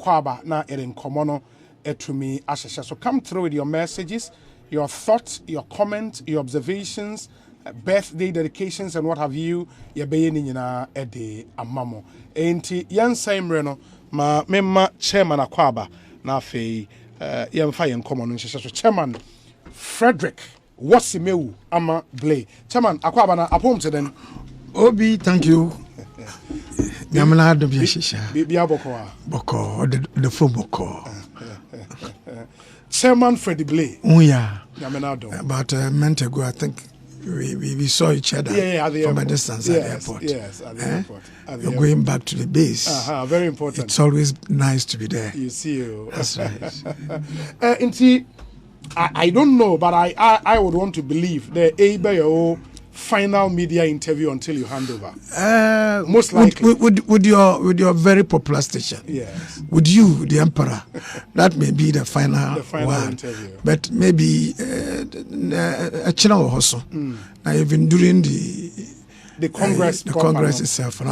Akwaba na in Komono etumi ashesha. So come through with your messages, your thoughts, your comments, your observations, birthday dedications and what have you. Yebeye ni nyina ede amamo. Enti yansaimre no ma memma chairman Akwaba na afei yemfa yen Komono nhesha. So chairman Frederick Wasimewu ama blay. Chairman Akwaba na apom to then. Obi, thank you. Yamana do bi shisha. Bia boko the phone boko. Chairman Freddie Blay. Oh yeah. Yamana do. About a month ago, I think we saw each other from a distance at the airport. Yes, at the airport. You're going back to the base. Very important. It's always nice to be there. You see you. That's right. I don't know, but I would want to believe the your final media interview until you hand over. Most likely. With your very popular station. Yes. With you, the emperor. That may be the final one. Interview. But maybe a channel also. Now even during the Congress. The Congress itself.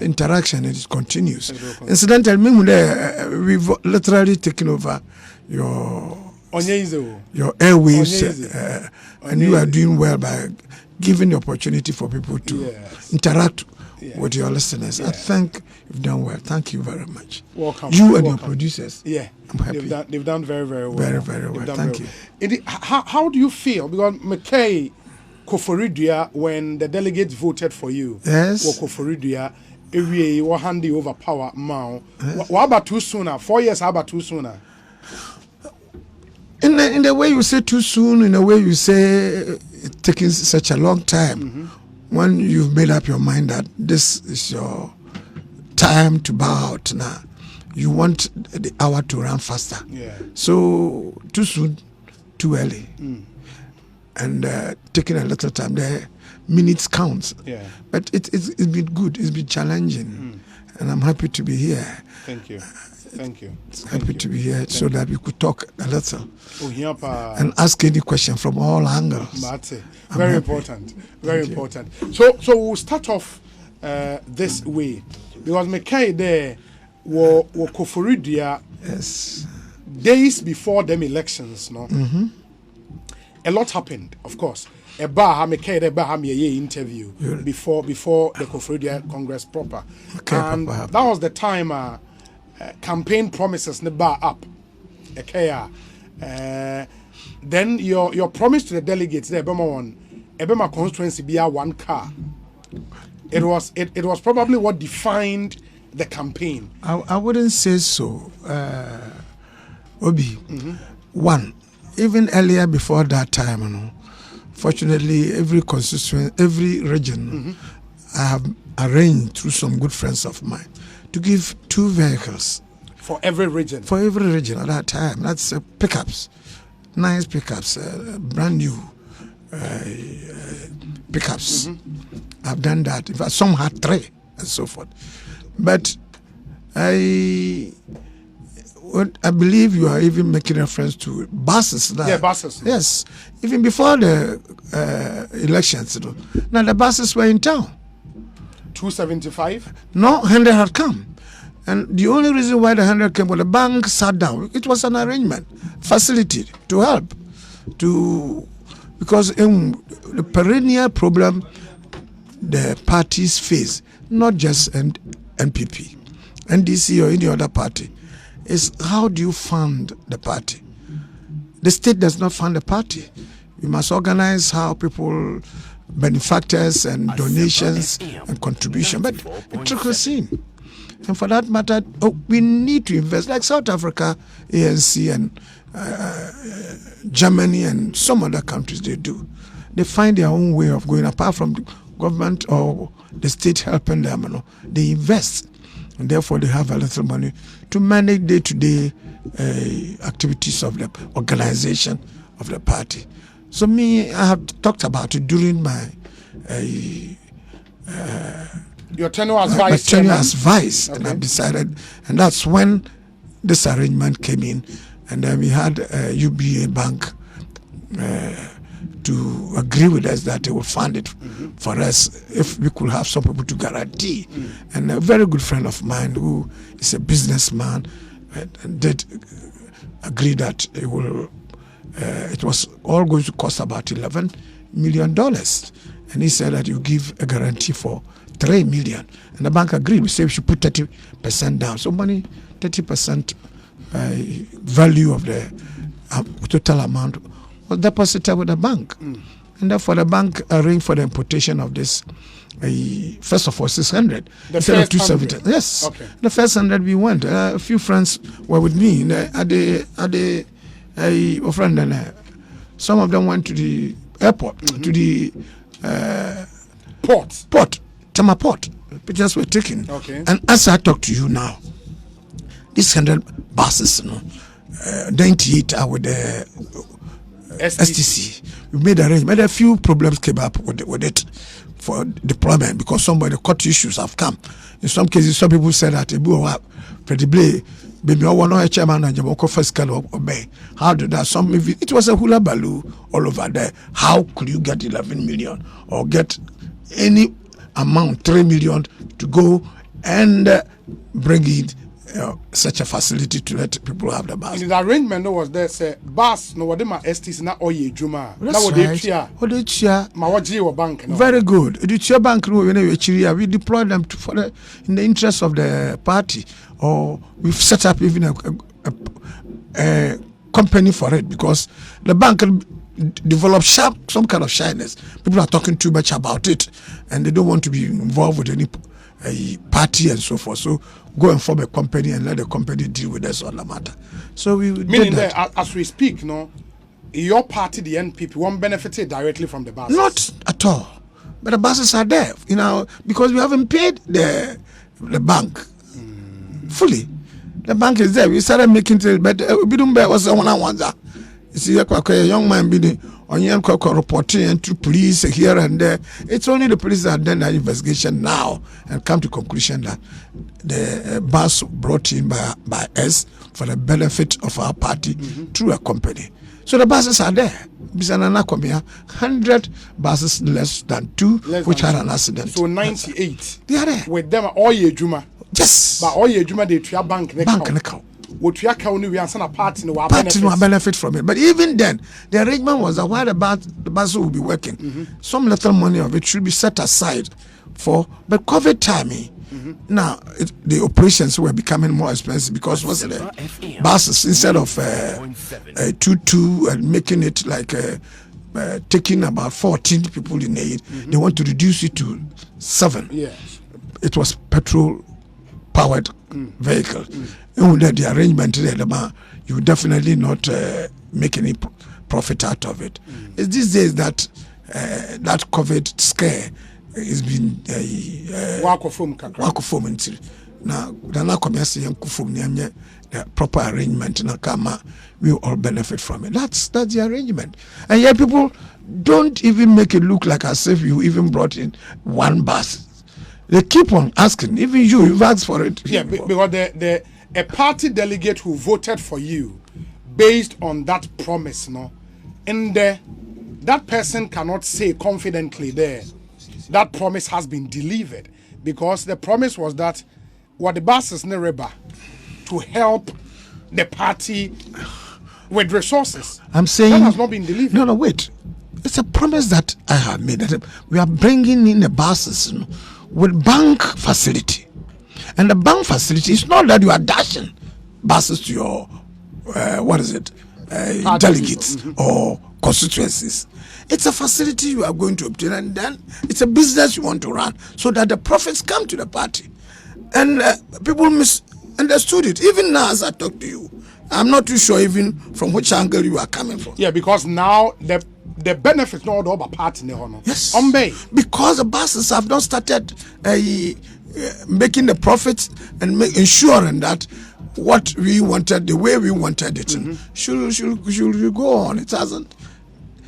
Interaction it continues. Incidentally, we've literally taken over your airwaves, and you are doing well by giving the opportunity for people to interact with your listeners. I think you've done well. Thank you very much. Welcome. You and your producers. Yeah, I'm happy. They've done very, very well. Very, very well. Thank you. How do you feel? Because McKay Koforidua, when the delegates voted for you, yes, Koforidua, we were handing over power now. What about too sooner? 4 years, how about too sooner? In the way you say too soon, in the way you say it's taking such a long time, when you've made up your mind that this is your time to bow out now, you want the hour to run faster. Yeah. So too soon, too early. And taking a little time, the minutes counts. Yeah. But it's been good, it's been challenging. And I'm happy to be here. Thank you. Thank you. Happy to be here so that we could talk a little and and ask any question from all angles. Very important. Very important. So we'll start off this way because Mekai there were Koforidua. Yes. Days before them elections, no. A lot happened, of course. A bar Mekai the bar interview before the Koforidua Congress proper, and that was the time. Campaign promises ne bar up. Then your promise to the delegates there, Ebema constituency be one car. It was probably what defined the campaign. I wouldn't say so. Obi, one, even earlier before that time, fortunately, every constituency, every region, I have arranged through some good friends of mine to give 2 vehicles for every region. For every region at that time. That's pickups, nice pickups, brand new pickups. I've done that. In fact, some had 3 and so forth. But I believe you are even making reference to buses now. Yeah, buses. Yes, even before the elections. Now the buses were in town. 275? No, 100 had come. And the only reason why the 100 came was the bank sat down. It was an arrangement, facility to help. Because in the perennial problem the parties face, not just NPP, NDC or any other party, is how do you fund the party? The state does not fund the party. You must organize how people, benefactors and donations and contribution, but it trickles in. And for that matter, we need to invest, like South Africa, ANC and Germany and some other countries, they do. They find their own way of going, apart from the government or the state helping them. They invest, and therefore they have a little money to manage day-to-day activities of the organization of the party. So me, I have talked about it during my your tenure as vice. My tenure as vice, and I've decided, and that's when this arrangement came in, and then we had UBA Bank to agree with us that they will fund it for us if we could have some people to guarantee. And a very good friend of mine who is a businessman did agree that it was all going to cost about $11 million. And he said that you give a guarantee for $3 million. And the bank agreed. We said we should put 30% down. So money, 30% value of the total amount was deposited with the bank. And therefore the bank arranged for the importation of this, first of all, 600 instead of 270. Yes. Okay. The first 100 we went. A few friends were with me some of them went to the airport, to the port, Tama Port. Pictures were taken. Okay. And as I talk to you now, these 100 buses, 98 are with the STC. We made arrangements, but a few problems came up with it for deployment because some of the court issues have come. In some cases, some people said that Freddie Blay, baby, I want a chairman and Jamaica first can obey. How did that? It was a hula baloo all over there. How could you get 11 million or get any amount, 3 million, to go and bring it? Such a facility to let people have the bus. In the arrangement, there was say bus no what my STs na oye juma. That's right. Bank. Very good. The chair bank we deploy them in the interest of the party, or we've set up even a company for it because the bank develop some kind of shyness. People are talking too much about it, and they don't want to be involved with any party and so forth. So go and form a company and let the company deal with us on the matter. So we meaning that as we speak, your party, the NPP, won't benefit directly from the buses. Not at all. But the buses are there, because we haven't paid the bank fully. The bank is there. We started making it, but we don't bear what's one on one. You see, a young man being on young reporting to police here and there. It's only the police that have done that investigation now and come to conclusion that the bus brought in by us for the benefit of our party through a company. So the buses are there. 100 buses less than 2 which had an accident. So 98. They are there. With them all year Juma. Yes. But all year Juma they to your bank account. What we are counting, we are a party no benefit from it. But even then, the arrangement was that while the bus will be working, some little money of it should be set aside for. But COVID timing, now the operations were becoming more expensive because what's the buses instead of 2 and making it like taking about 14 people in aid, they want to reduce it to 7. Yes, it was petrol powered vehicle. And with the arrangement there, you would definitely not make any profit out of it. It's these days that that COVID scare has been wakofom now the proper arrangement we all benefit from it. That's the arrangement. And yet people don't even make it look like as if you even brought in one bus. They keep on asking, even you've asked for it. Yeah, because a party delegate who voted for you based on that promise, and that person cannot say confidently there that promise has been delivered, because the promise was that what the buses never to help the party with resources. I'm saying that has not been delivered. No, wait. It's a promise that I have made that we are bringing in the buses with bank facility. And the bank facility is not that you are dashing buses to your delegates or constituencies. It's a facility you are going to obtain, and then it's a business you want to run so that the profits come to the party. And people misunderstood it. Even now as I talk to you, I'm not too sure even from which angle you are coming from. Yeah, because now the benefits not all about party. Yes. Because the buses have not started making the profits and ensuring that what we wanted, the way we wanted it, should go on. It hasn't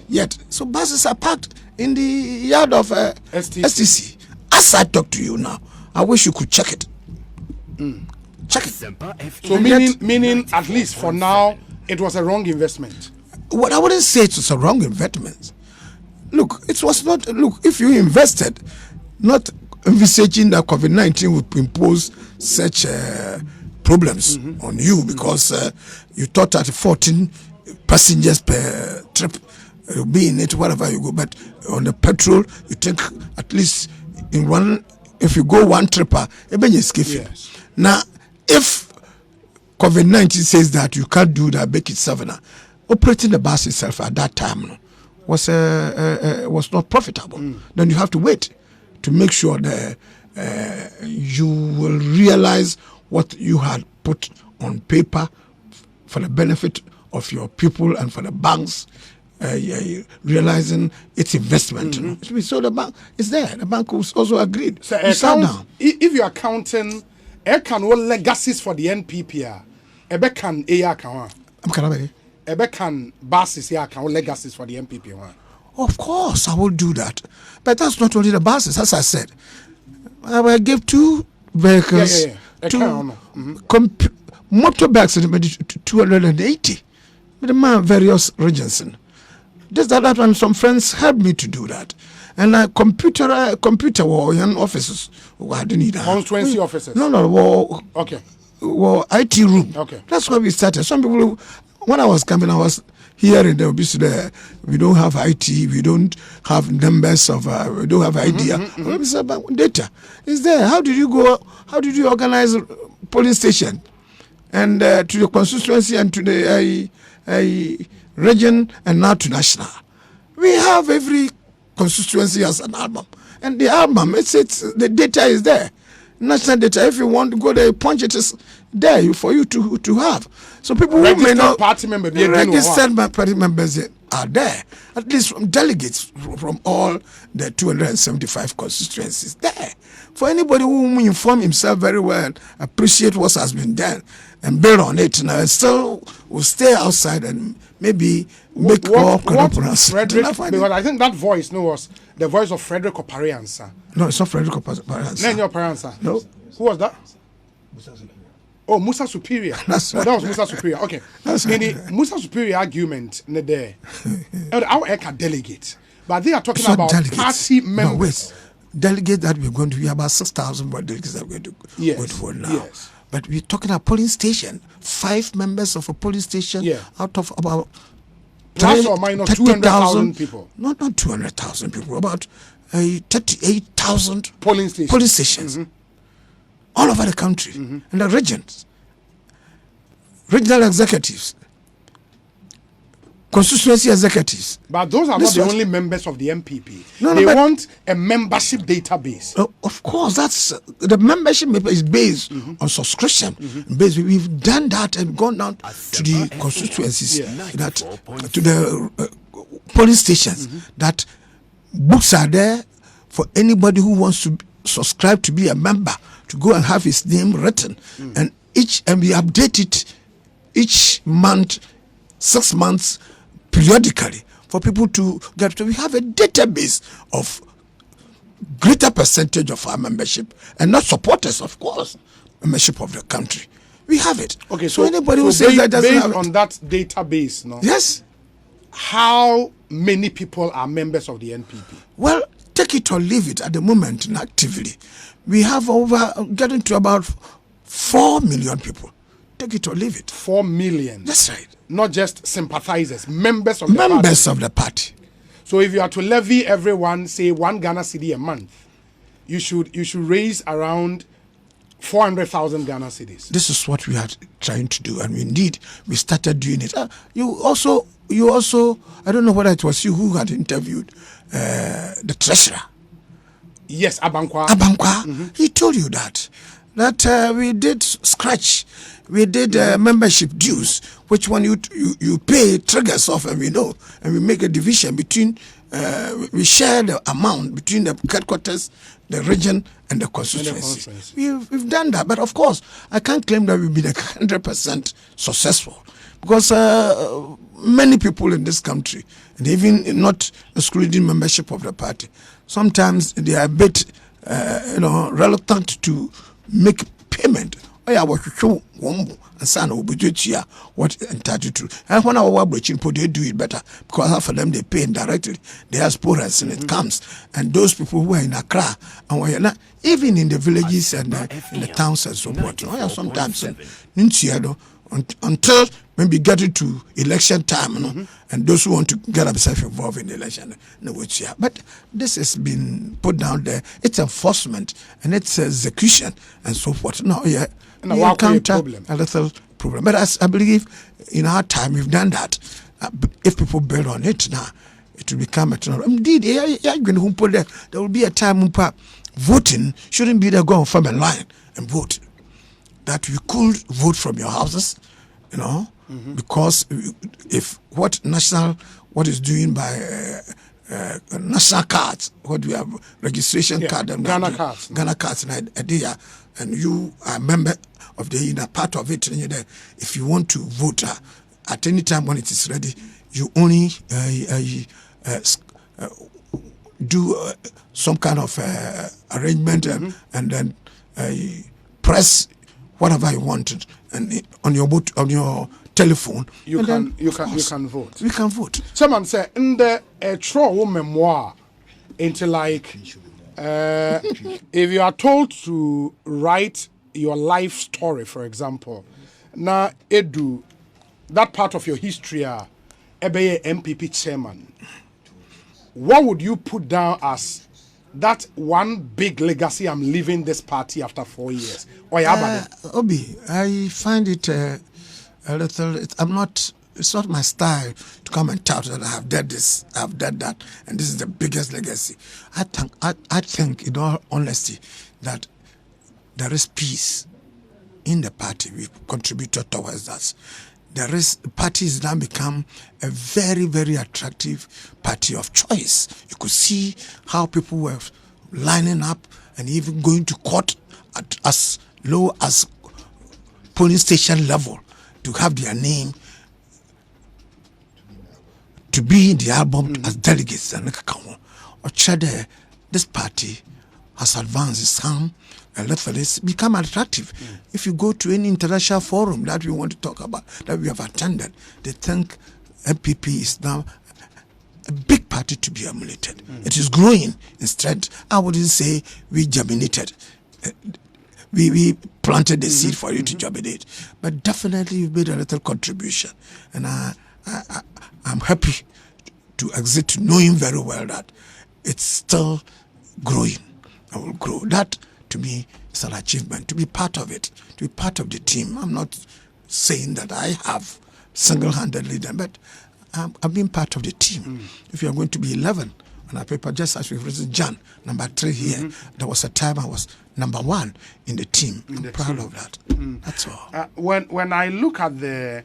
yet. So buses are parked in the yard of STC. As I talk to you now, I wish you could check it. Check it. So meaning at least for now, it was a wrong investment. What I wouldn't say it was a wrong investment. look, it was not, look, if you invested, not envisaging that COVID-19 would impose such problems on you because you thought that 14 passengers per trip be in it, wherever you go. But on the petrol, you take at least in one, if you go one tripper, yes. Now, if COVID-19 says that you can't do that, make it 7, operating the bus itself at that time was not profitable. Then you have to wait to make sure that you will realize what you had put on paper for the benefit of your people and for the banks realizing its investment. So the bank is there. The bank was also agreed. So if you are counting, can all legacies for the NPP, can can buses here can legacies for the NPP one. Of course, I will do that. But that's not only the buses. As I said, I will give 2 vehicles, motorbikes, 280. But the various regions. This, that, and some friends helped me to do that. And computer offices. I didn't need that. Constituency offices? No. Okay. Well, IT room. Okay. That's where we started. Some people, when I was coming, I was hearing there. We don't have IT. We don't have numbers of. We don't have idea. Data is there. How did you go? How did you organize a polling station, and to the constituency and to the region and now to national? We have every constituency as an album, and the album it's the data is there. National data, if you want to go there, punch it is there for you to have. So people who may not registered party members are there, at least from delegates from all the 275 constituencies there. For anybody who will inform himself very well and appreciate what has been done and build on it, and still will stay outside and maybe make more corruptions. Because I think that voice was the voice of Frederick Opariansa. No, it's not Frederick Opariansa. No, Opariansa. No. Who was that? Musa Superior. That's right. That was Musa Superior. Okay. That's right. Musa Superior argument there. Our ECA delegate. But they are talking about delegates. Party members. No, wait. Delegates that we're going to be about 6,000 more delegates that we're going to go for now. Yes. But we're talking about polling station. 5 members of a polling station out of about plus or minus 200,000 people. Not 200,000 people. About 38,000 polling stations. All over the country. And the regions. Regional executives. Constituency executives. But those are not the only members of the NPP. They want a membership database. Of course, that's the membership is based on subscription. We've done that and gone down to the constituencies, that to the polling stations. That books are there for anybody who wants to subscribe to be a member to go and have his name written, and we update it each month, 6 months. Periodically, for people to get to, we have a database of greater percentage of our membership, and not supporters, of course, membership of the country. We have it. Okay, so anybody who says that doesn't have it, on that database, no? Yes. How many people are members of the NPP? Well, take it or leave it at the moment, and actively, we have getting to about 4 million people. Take it or leave it. 4 million. That's right. Not just sympathizers, members of the party. Members of the party. So if you are to levy everyone, say 1 Ghana cedi a month, you should raise around 400,000 Ghana cedis. This is what we are trying to do, and indeed we started doing it. You also, I don't know whether it was you who had interviewed the treasurer. Yes, Abankwa. He told you that we did scratch. We did membership dues, which when you pay triggers off, and we know, and we make a division between, we share the amount between the headquarters, the region, and the constituency. We've done that, but of course, I can't claim that we've been 100% successful, because many people in this country, and even not excluding membership of the party, sometimes they are a bit, reluctant to make payment Oh yeah, what you show one and son will be here what entitled to. And when our watching put they do it better because half of them they pay indirectly. Diasporas and it comes. And those people who are in Accra and were not even in the villages and in the towns and so forth. Oh yeah, sometimes until maybe get it to election time, you know, and those who want to get themselves involved in the election, but this has been put down there. It's enforcement and it's execution and so forth. No, yeah, we encounter a little problem. But as I believe in our time we've done that. If people build on it now, it will become a turn. Indeed, there will be a time when voting shouldn't be there. Go and form a line and vote. That you could vote from your houses, you know, because if what is doing by national cards, what we have registration card and Ghana cards, and you are a member of the inner part of it, and you're there. If you want to vote at any time when it is ready, you only do some kind of arrangement and then press whatever you wanted, and on your telephone, you can vote. We can vote. Someone say in the true memoir, into like if you are told to write your life story, for example, now edu that part of your history, ebe NPP chairman, what would you put down as that one big legacy I'm leaving this party after 4 years? Obi, I find it a little. It's not my style to come and tout that I have done this, I have done that, and this is the biggest legacy. I think, in all honesty, that there is peace in the party. We've contributed towards that. The party has now become a very, very attractive party of choice. You could see how people were lining up and even going to court at as low as polling station level to have their name to be in the album as delegates. And this party has advanced some a little. It's become attractive. If you go to any international forum that we want to talk about, that we have attended, they think NPP is now a big party to be emulated. It is growing in strength. I wouldn't say we germinated. We planted the seed for you to germinate. But definitely you've made a little contribution. And I'm happy to exit knowing very well that it's still growing. I will grow. That, to me, is an achievement. To be part of it, to be part of the team. I'm not saying that I have single-handedly done, but I've been part of the team. If you're going to be 11 on a paper, just as we've written John, number 3 here, there was a time I was number 1 in the team. I'm proud of that. That's all. When I look at the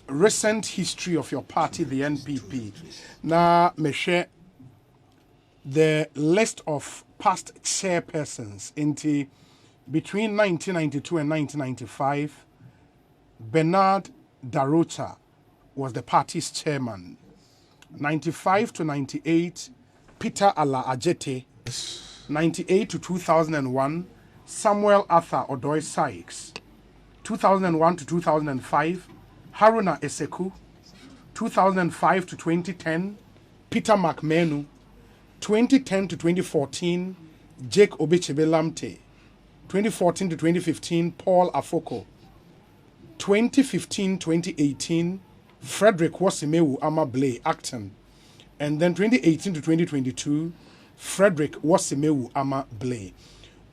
recent history of your party, the NPP, now, Meshe, the list of past chairpersons into between 1992 and 1995, Bernard Darocha was the party's chairman. 95 to 98, Peter Ala Ajete. 98 to 2001, Samuel Arthur Odoi Sykes. 2001 to 2005, Haruna Eseku. 2005 to 2010, Peter McMenu. 2010 to 2014, Jake Obichebe Lamte. 2014 to 2015, Paul Afoko. 2015-2018, Frederick Wasimewu Ama Blay, Acton. And then 2018 to 2022, Frederick Wasimewu Ama Blay.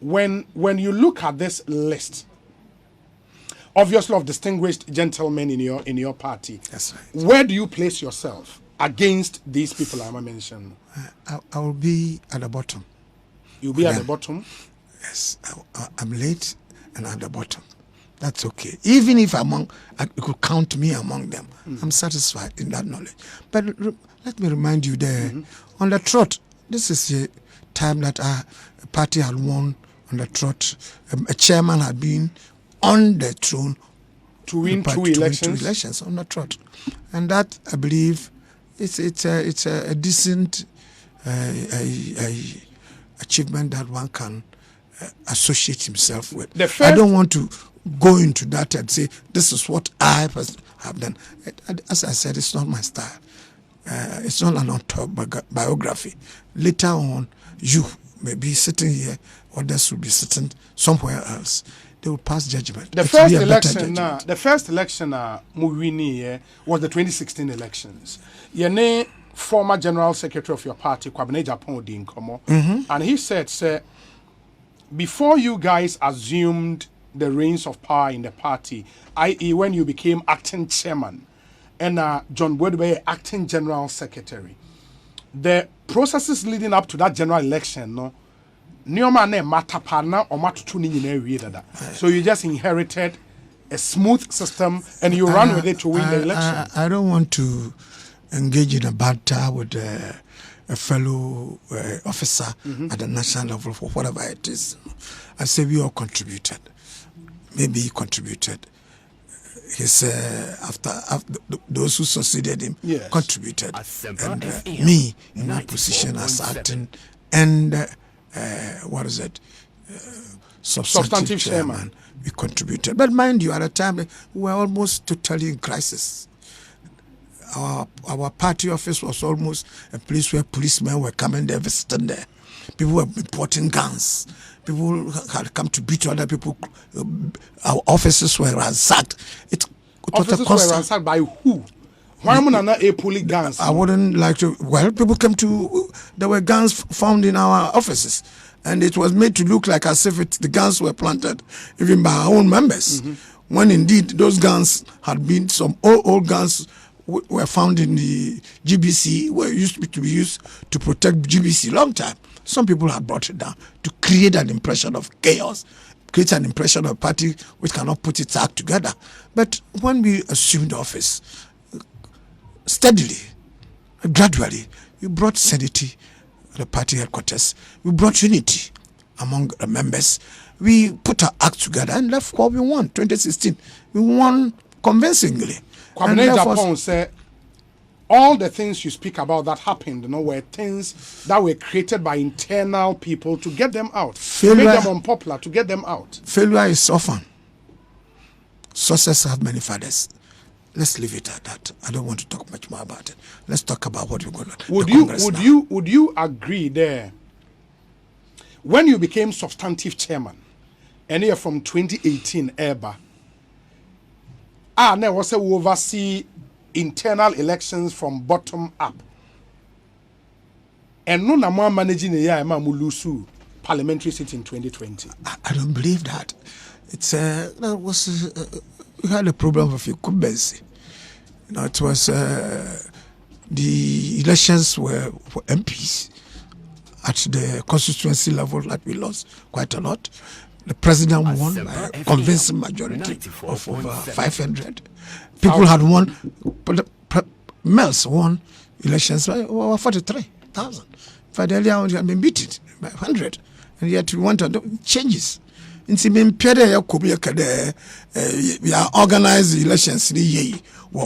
When you look at this list, obviously of distinguished gentlemen in your party, that's right. Where do you place yourself against these people I mentioned? I will be at the bottom. You'll be at the bottom? Yes, I'm late and at the bottom. That's okay. Even if you could count me among them, I'm satisfied in that knowledge. But let me remind you there, on the trot, this is a time that a party had won on the trot. A chairman had been on the throne to win two elections on the trot. And that, I believe, it's a decent achievement that one can associate himself with. I don't want to go into that and say, this is what I have done. As I said, it's not my style. It's not an autobiography. Later on, you may be sitting here, others will be sitting somewhere else. They will pass judgment. The first election, Muwini, was the 2016 elections. Your former General Secretary of your party, Kwabene Japan Odinkomo, and he said, sir, before you guys assumed the reins of power in the party, i.e. when you became acting chairman, and John Wedway acting general secretary, the processes leading up to that general election, no, so you just inherited a smooth system and you ran with it to win the election. I don't want to engage in a banter with a fellow officer at the national level for whatever it is. I say we all contributed. Maybe he contributed. His after those who succeeded him contributed, and me in my position as acting and substantive chairman, we contributed. But mind you, at the time we were almost totally in crisis. Our party office was almost a place where policemen were coming there, visiting there. People were importing guns. People had come to beat other people. Our offices were ransacked. Offices were ransacked by who? Why am I not a police guns? I wouldn't like to. Well, people came to. There were guns found in our offices, and it was made to look like as if the guns were planted even by our own members. When indeed those guns had been some old guns were found in the GBC, were used to be used to protect GBC long time. Some people have brought it down to create an impression of chaos, create an impression of a party which cannot put its act together. But when we assumed office, steadily, gradually, we brought sanity at the party headquarters. We brought unity among the members. We put our act together and that's what we won. 2016, we won convincingly. Kwabene Japan said, all the things you speak about that happened, were things that were created by internal people to get them out, to make them unpopular, to get them out. Failure is often. Success have many fathers. Let's leave it at that. I don't want to talk much more about it. Let's talk about what we're going to. Would you agree there? When you became substantive chairman, and you're from 2018, Eba, now was we oversee internal elections from bottom up. And no more managing the year Mulusu parliamentary seat in 2020. I don't believe that. It's we had a problem of incumbency. It was the elections were for MPs at the constituency level that we lost quite a lot. The president won by a convincing majority of over 500. People had won, Mills won elections by over 43,000. Fidelia had been beaten by 100. And yet we want to do changes. We are organized elections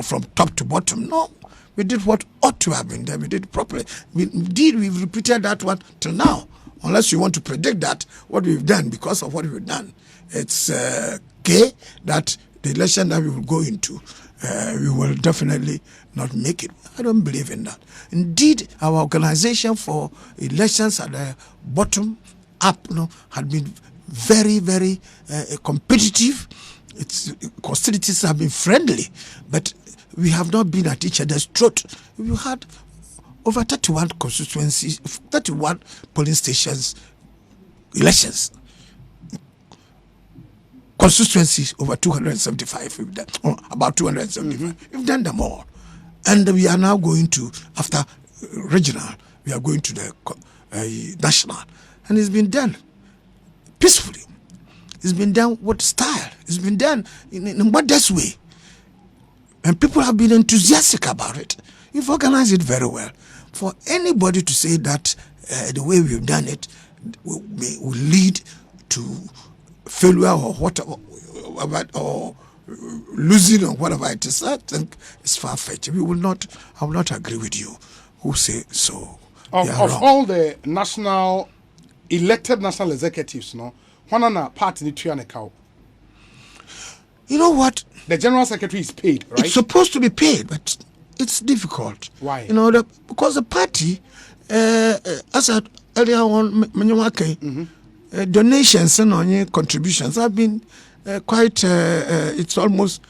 from top to bottom. No, we did what ought to have been done. We did it properly. We've repeated that one till now. Unless you want to predict that what we've done because of what we've done, it's clear that the election that we will go into, we will definitely not make it. I don't believe in that. Indeed, our organization for elections at the bottom up, had been very, very competitive. Its hostilities have been friendly, but we have not been at each other's throat. We had over 31 constituencies, 31 polling stations, elections. Constituencies over 275, we've done, or about 275. We've done them all. And we are now going to, after regional, we are going to the national. And it's been done peacefully. It's been done with style. It's been done in a modest way. And people have been enthusiastic about it. We've organized it very well. For anybody to say that the way we've done it will lead to failure or whatever, or losing or whatever it is, I think it's far-fetched. I will not agree with you who say so. Of all the elected national executives, one on a party in the You know what? The General Secretary is paid, right? It's supposed to be paid, but it's difficult. Why? You know, because the party, as I earlier on, donations and contributions have been quite, it's almost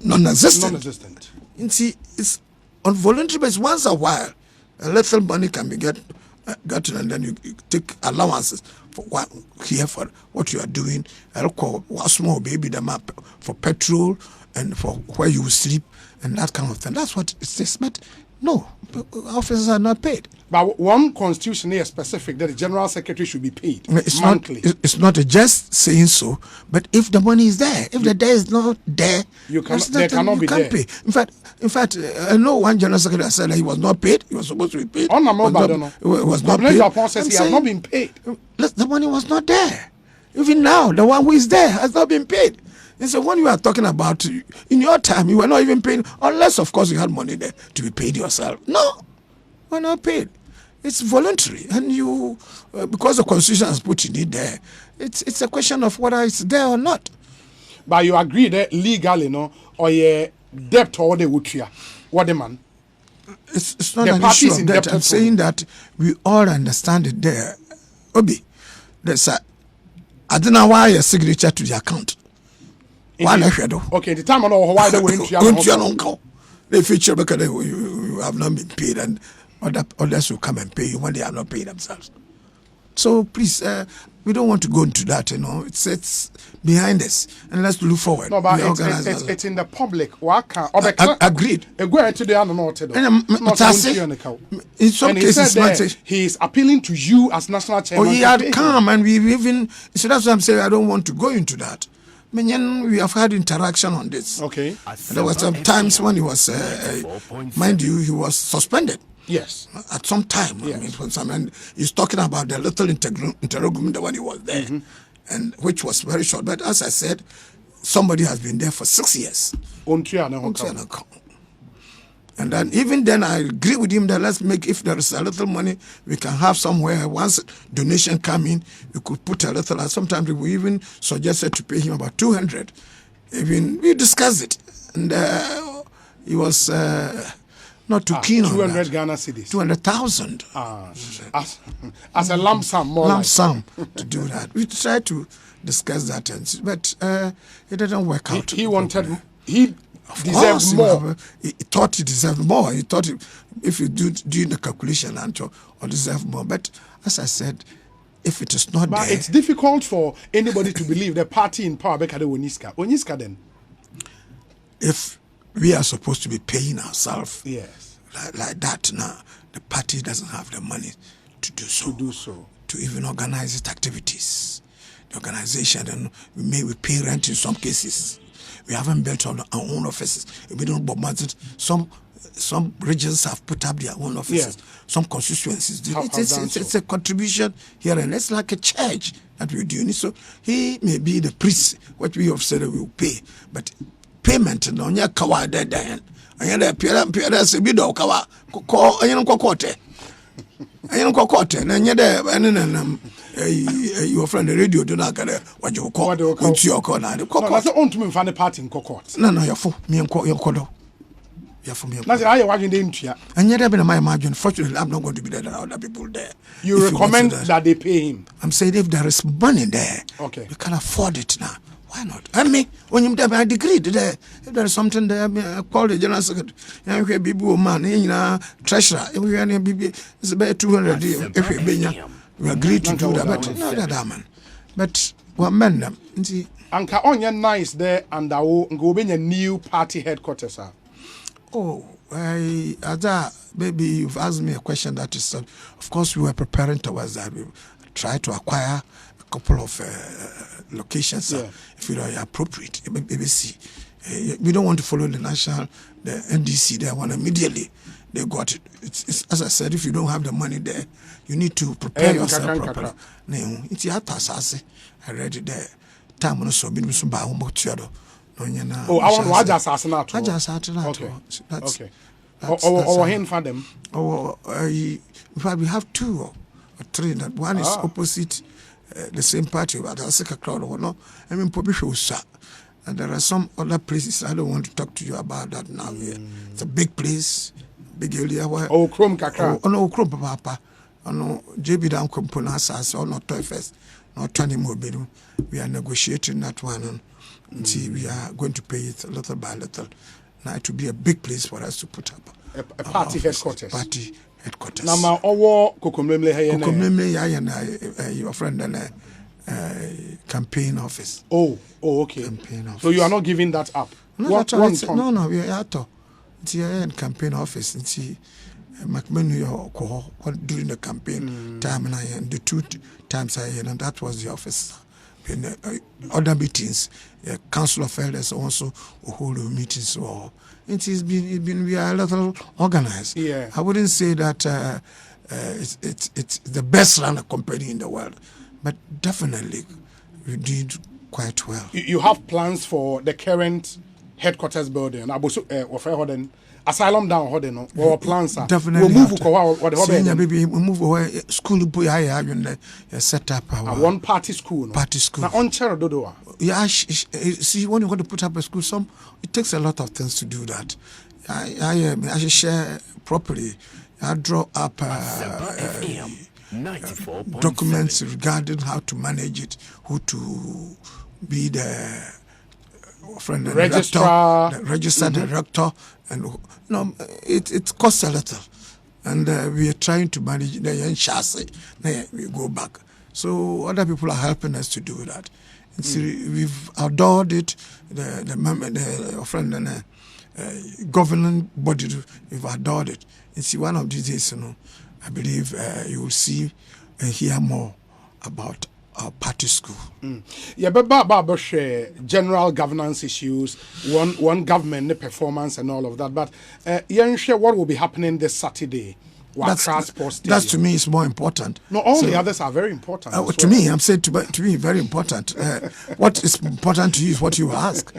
non-existent. Non-existent. You see, it's on voluntary basis. Once a while, a little money can be gotten, and then you take allowances for what you are doing. I'll call a small baby them up for petrol and for where you sleep and that kind of thing. That's what it says. But no, officers are not paid. But one constitution is specific that the General Secretary should be paid monthly. It's not just saying so, but if the money is there, if the day is not there, there cannot be there. Pay. In fact, I know one General Secretary said that he was not paid. He was supposed to be paid. On was not paid. Japan says he has not been paid. The money was not there. Even now, the one who is there has not been paid. And so when you are talking about, in your time, you were not even paid, unless, of course, you had money there to be paid yourself. No, we're not paid. It's voluntary. And you, because the Constitution has put it there, it's a question of whether it's there or not. But you agree that legally, no, or a debt or the wutria, what the man? It's not an issue of that. I'm saying that we all understand it there. Obi, there's I don't know why a signature to the account. Why not? Okay, the time I know why they were into the future because you have not been paid, and others will come and pay you when they are not paid themselves. So please, we don't want to go into that. You know, it's behind us, and let's look forward. No, but it's in the public. Agreed. In some cases, he is appealing to you as national chairman. Oh, he had come, and we even. So that's why I'm saying I don't want to go into that. We have had interaction on this. Okay. There were some times when he was, mind you, he was suspended. Yes. At some time. Yes. I mean, he's talking about the little interrogation when he was there, and which was very short. But as I said, somebody has been there for 6 years. And then even then, I agree with him that let's make, if there is a little money, we can have somewhere. Once donation come in, we could put a little. Sometimes we even suggested to pay him about 200. Even we discussed it, and he was not too keen on 200 Ghana cedis. 200,000. As a lump sum, more lump sum to do that. We tried to discuss that, but it didn't work out. He wanted. He deserved more. He thought he deserved more. He thought if you do the calculation and or deserve more. But as I said, if it is not but there, it's difficult for anybody to believe the party in power Bekade Oniska then. If we are supposed to be paying ourselves, yes, like that now, the party doesn't have the money to do so. To even organize its activities. The organization, and we pay rent in some cases. We haven't built on our own offices. We don't budget. Some regions have put up their own offices. Yeah. Some constituencies do. It's a contribution here, and it's like a church that we're doing. So he may be the priest. What we have said we will pay, but payment no nya kawa dead. Anya pia se bi do kawa ko anya ko kote. Anya ko kote na nya de your friend the radio do not get what you call your corner. That's on to me find the party in court. No, you're for me and your codo. You're for me. That's how you're watching the entry. And yet, my imagine, fortunately, I'm not going to be there. There are other people there. You recommend that they pay him? I'm saying if there is money there, okay, you can afford it now. Why not? I mean, when you have a degree there, if there is something there, I call the general secretary. If you're a big man, treasurer, if you're a baby, it's about 200. If you're a we agreed to do that, but no, that man. But what men them? Anka onye nice there, and I will go be a new party headquarters. Oh, maybe you've asked me a question that is, of course, we were preparing towards that. We tried to acquire a couple of locations, if you are appropriate. Maybe see, we don't want to follow the NDC. They want immediately. They got it. It's as I said, if you don't have the money there, you need to prepare yourself properly. It's your task. I read it there. Time on so been some by Humbotiado. Oh, I want to assassinate. Okay. Okay. Or him for them. In fact, we have 2 or 3. That one is opposite the same party, but I think a crowd or no. I mean, Pobishosa. And there are some other places I don't want to talk to you about that now. It's a big place, big area. Oh, Chrome Kakra. Oh, no, Chrome Papa. Oh, no, JB Down Components, or not Toy Fest, not 20 more. We are negotiating that one. And see, we are going to pay it little by little. Now, it will be a big place for us to put up a party headquarters. Party headquarters. Nama Owo Kokomlemle, your friend and campaign office. Oh, okay. Campaign office. So you are not giving that up? No, we are at all. It's here campaign office. It's McMahon during the campaign time, and the 2 times I and that was the office. In other meetings, council of elders also hold meetings. Or it's been we are a little organized. Yeah, I wouldn't say that it's the best run company in the world, but definitely we did quite well. You have plans for the current headquarters building? Asylum down, or plans? Definitely. We'll move. We move away. School set up our one party school. Party school. Now on Dodoa. Yeah, see, when you want to put up a school, it takes a lot of things to do that. I should share properly. I draw up documents regarding how to manage it, who to be the friend, registrar, the registered director, and it costs a little, and we are trying to manage the young chassis. We go back, so other people are helping us to do that. And see, we've adored it. The friend and governing body, we've adored it. And see, one of these days, I believe you will see and hear more about our party school. Yeah, but general governance issues, one government, the performance and all of that. But what will be happening this Saturday? That's to me is more important. No, all the others are very important. To me, I'm saying to me very important. What is important to you is what you ask.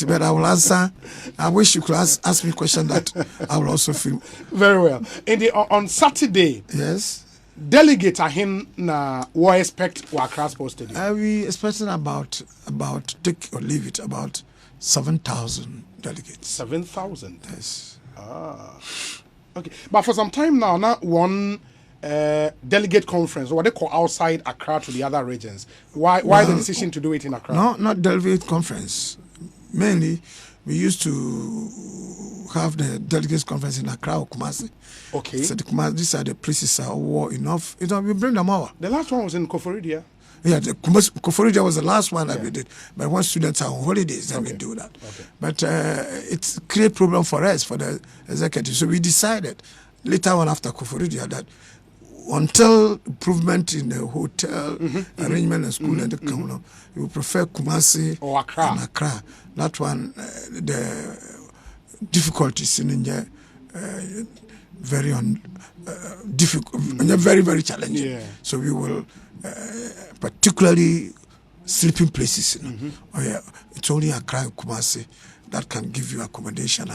But I will answer. I wish you could ask me a question that I will also feel very well. On Saturday, yes. Delegates are him na what expect Accra Sports Stadium. We expecting about take or leave it about 7,000 delegates. 7,000. Yes. Okay, but for some time now, not one delegate conference, what they call outside Accra to the other regions. Why the decision to do it in Accra? No, not delegate conference. Mainly, we used to have the delegates conference in Accra or Kumasi. Okay. So these are the places that are war enough. We bring them over. The last one was in Koforidia. Yeah, the Koforidia was the last one that we did. But when students are on holidays, then we do that. Okay. But it's create problem for us, for the executive. So we decided later on after Koforidia that until improvement in the hotel arrangement and school and the communal, we prefer Kumasi or Accra. And Accra. That one, the difficulties in India, very difficult, very, very challenging. Yeah. So we will, particularly sleeping places. It's only Accra and Kumasi that can give you accommodation.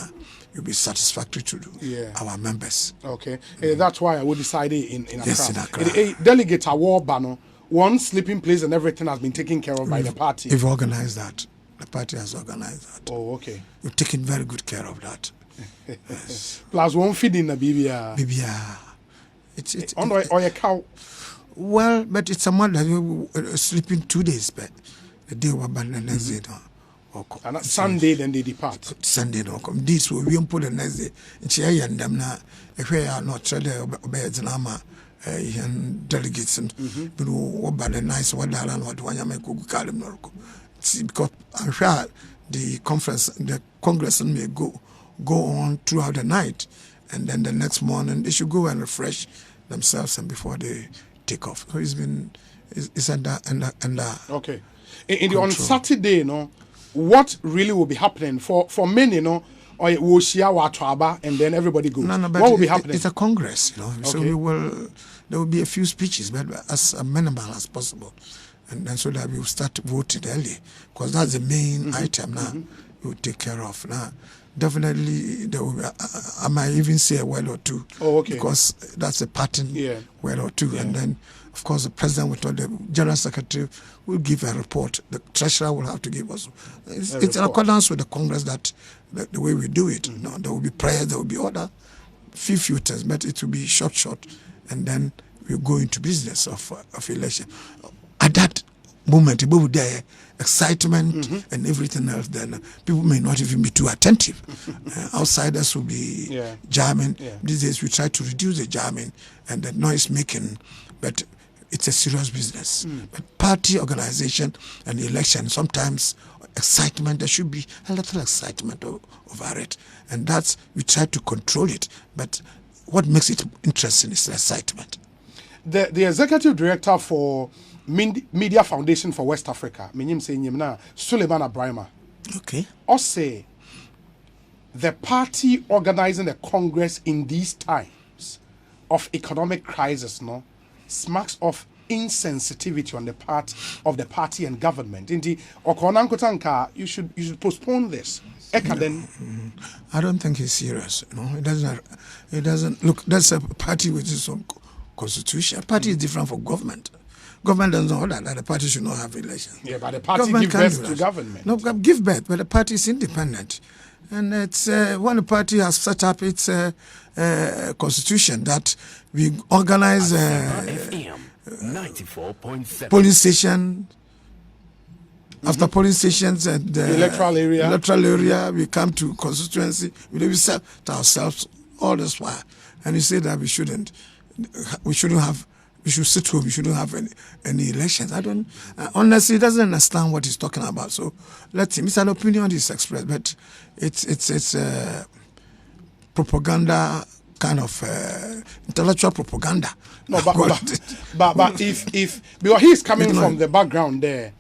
Will be satisfactory to our members. Okay, that's why I would decide in Accra. Yes, in Accra. Delegates are war banner. One sleeping place and everything has been taken care of by the party. We've organized that. The party has organized that. Oh, okay. We've taken very good care of that. Yes. Plus one feeding the BBR. It's or a cow. Well, but it's a man that sleeping 2 days, but the day we abandon next day. And Sunday then they depart. Sunday no come. This will we put the next day. Nchi and them na ehwe ya no trade obey nama delegates and but what about the nice what that and what wanya go call them because I'm sure the congress may go on throughout the night, and then the next morning they should go and refresh themselves and before they take off. So it's under okay. On Saturday, what really will be happening for many, or we'll share Watwaba and then everybody goes. No, what will be happening? It's a congress, Okay. So there will be a few speeches, but as minimal as possible, and then so that we will start voting early, because that's the main item now. we will take care of. Now, definitely, there will be, I might even say a word or two. Oh, okay. Because that's a pattern word or two. And then, of course, the president will tell the general secretary will give a report. The treasurer will have to give us. It's in accordance with the Congress that the way we do it. You know, there will be prayers, there will be order, few tests, but it will be short, and then we go into business of election. At that moment, people would there excitement and everything else. Then people may not even be too attentive. Outsiders will be jamming. These days, we try to reduce the jamming and the noise making, but it's a serious business. But party organization and election, sometimes excitement, there should be a little excitement over it. And that's, we try to control it. But what makes it interesting is the excitement. The executive director for Media Foundation for West Africa, Suleiman Abrahima. Okay. Also, the party organizing the Congress in these times of economic crisis, smacks of insensitivity on the part of the party and government. Indeed, you should postpone this. I don't think it's serious. It doesn't look. That's a party with its own constitution. Party is different from government. Government doesn't know that the party should not have elections. Yeah, but the party gives birth to government. No, give birth, but the party is independent. And it's when the party has set up its constitution that we organize polling station. After polling stations and electoral area, we come to constituency. We set ourselves all this while, and you say that we should sit home. We shouldn't have any elections. I don't honestly, he doesn't understand what he's talking about. So let him. It's an opinion he's expressed, but it's propaganda, kind of intellectual propaganda. No, but if because he's coming from the background there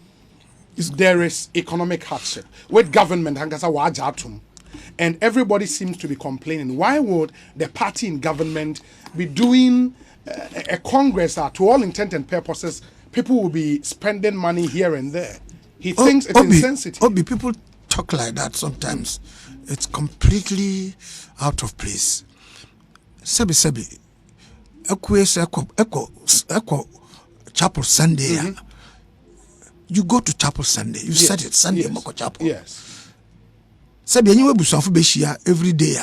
is economic hardship with government and everybody seems to be complaining. Why would the party in government be doing a congress to all intent and purposes? People will be spending money here and there. He thinks it's insensitive. People talk like that sometimes. It's completely out of place. Sebi. Echo chapel Sunday. You go to chapel Sunday. You said it Sunday, Moko Chapel. Yes. Sabi anyway busanfu beshia every day.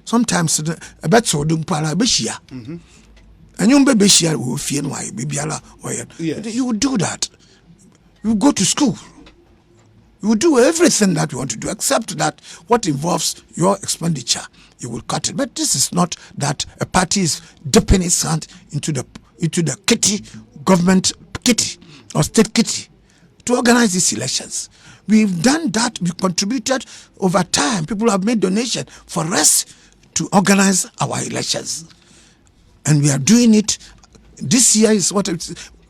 Sometimes a bet so dung para beshia. And you be beshia wo fie no ayi bibiala oye. You would do that. You go to school. You will do everything that you want to do, except that what involves your expenditure, you will cut it. But this is not that a party is dipping its hand into the kitty, government kitty or state kitty to organize these elections. We've done that. We contributed over time. People have made donation for us to organize our elections, and we are doing it. This year is what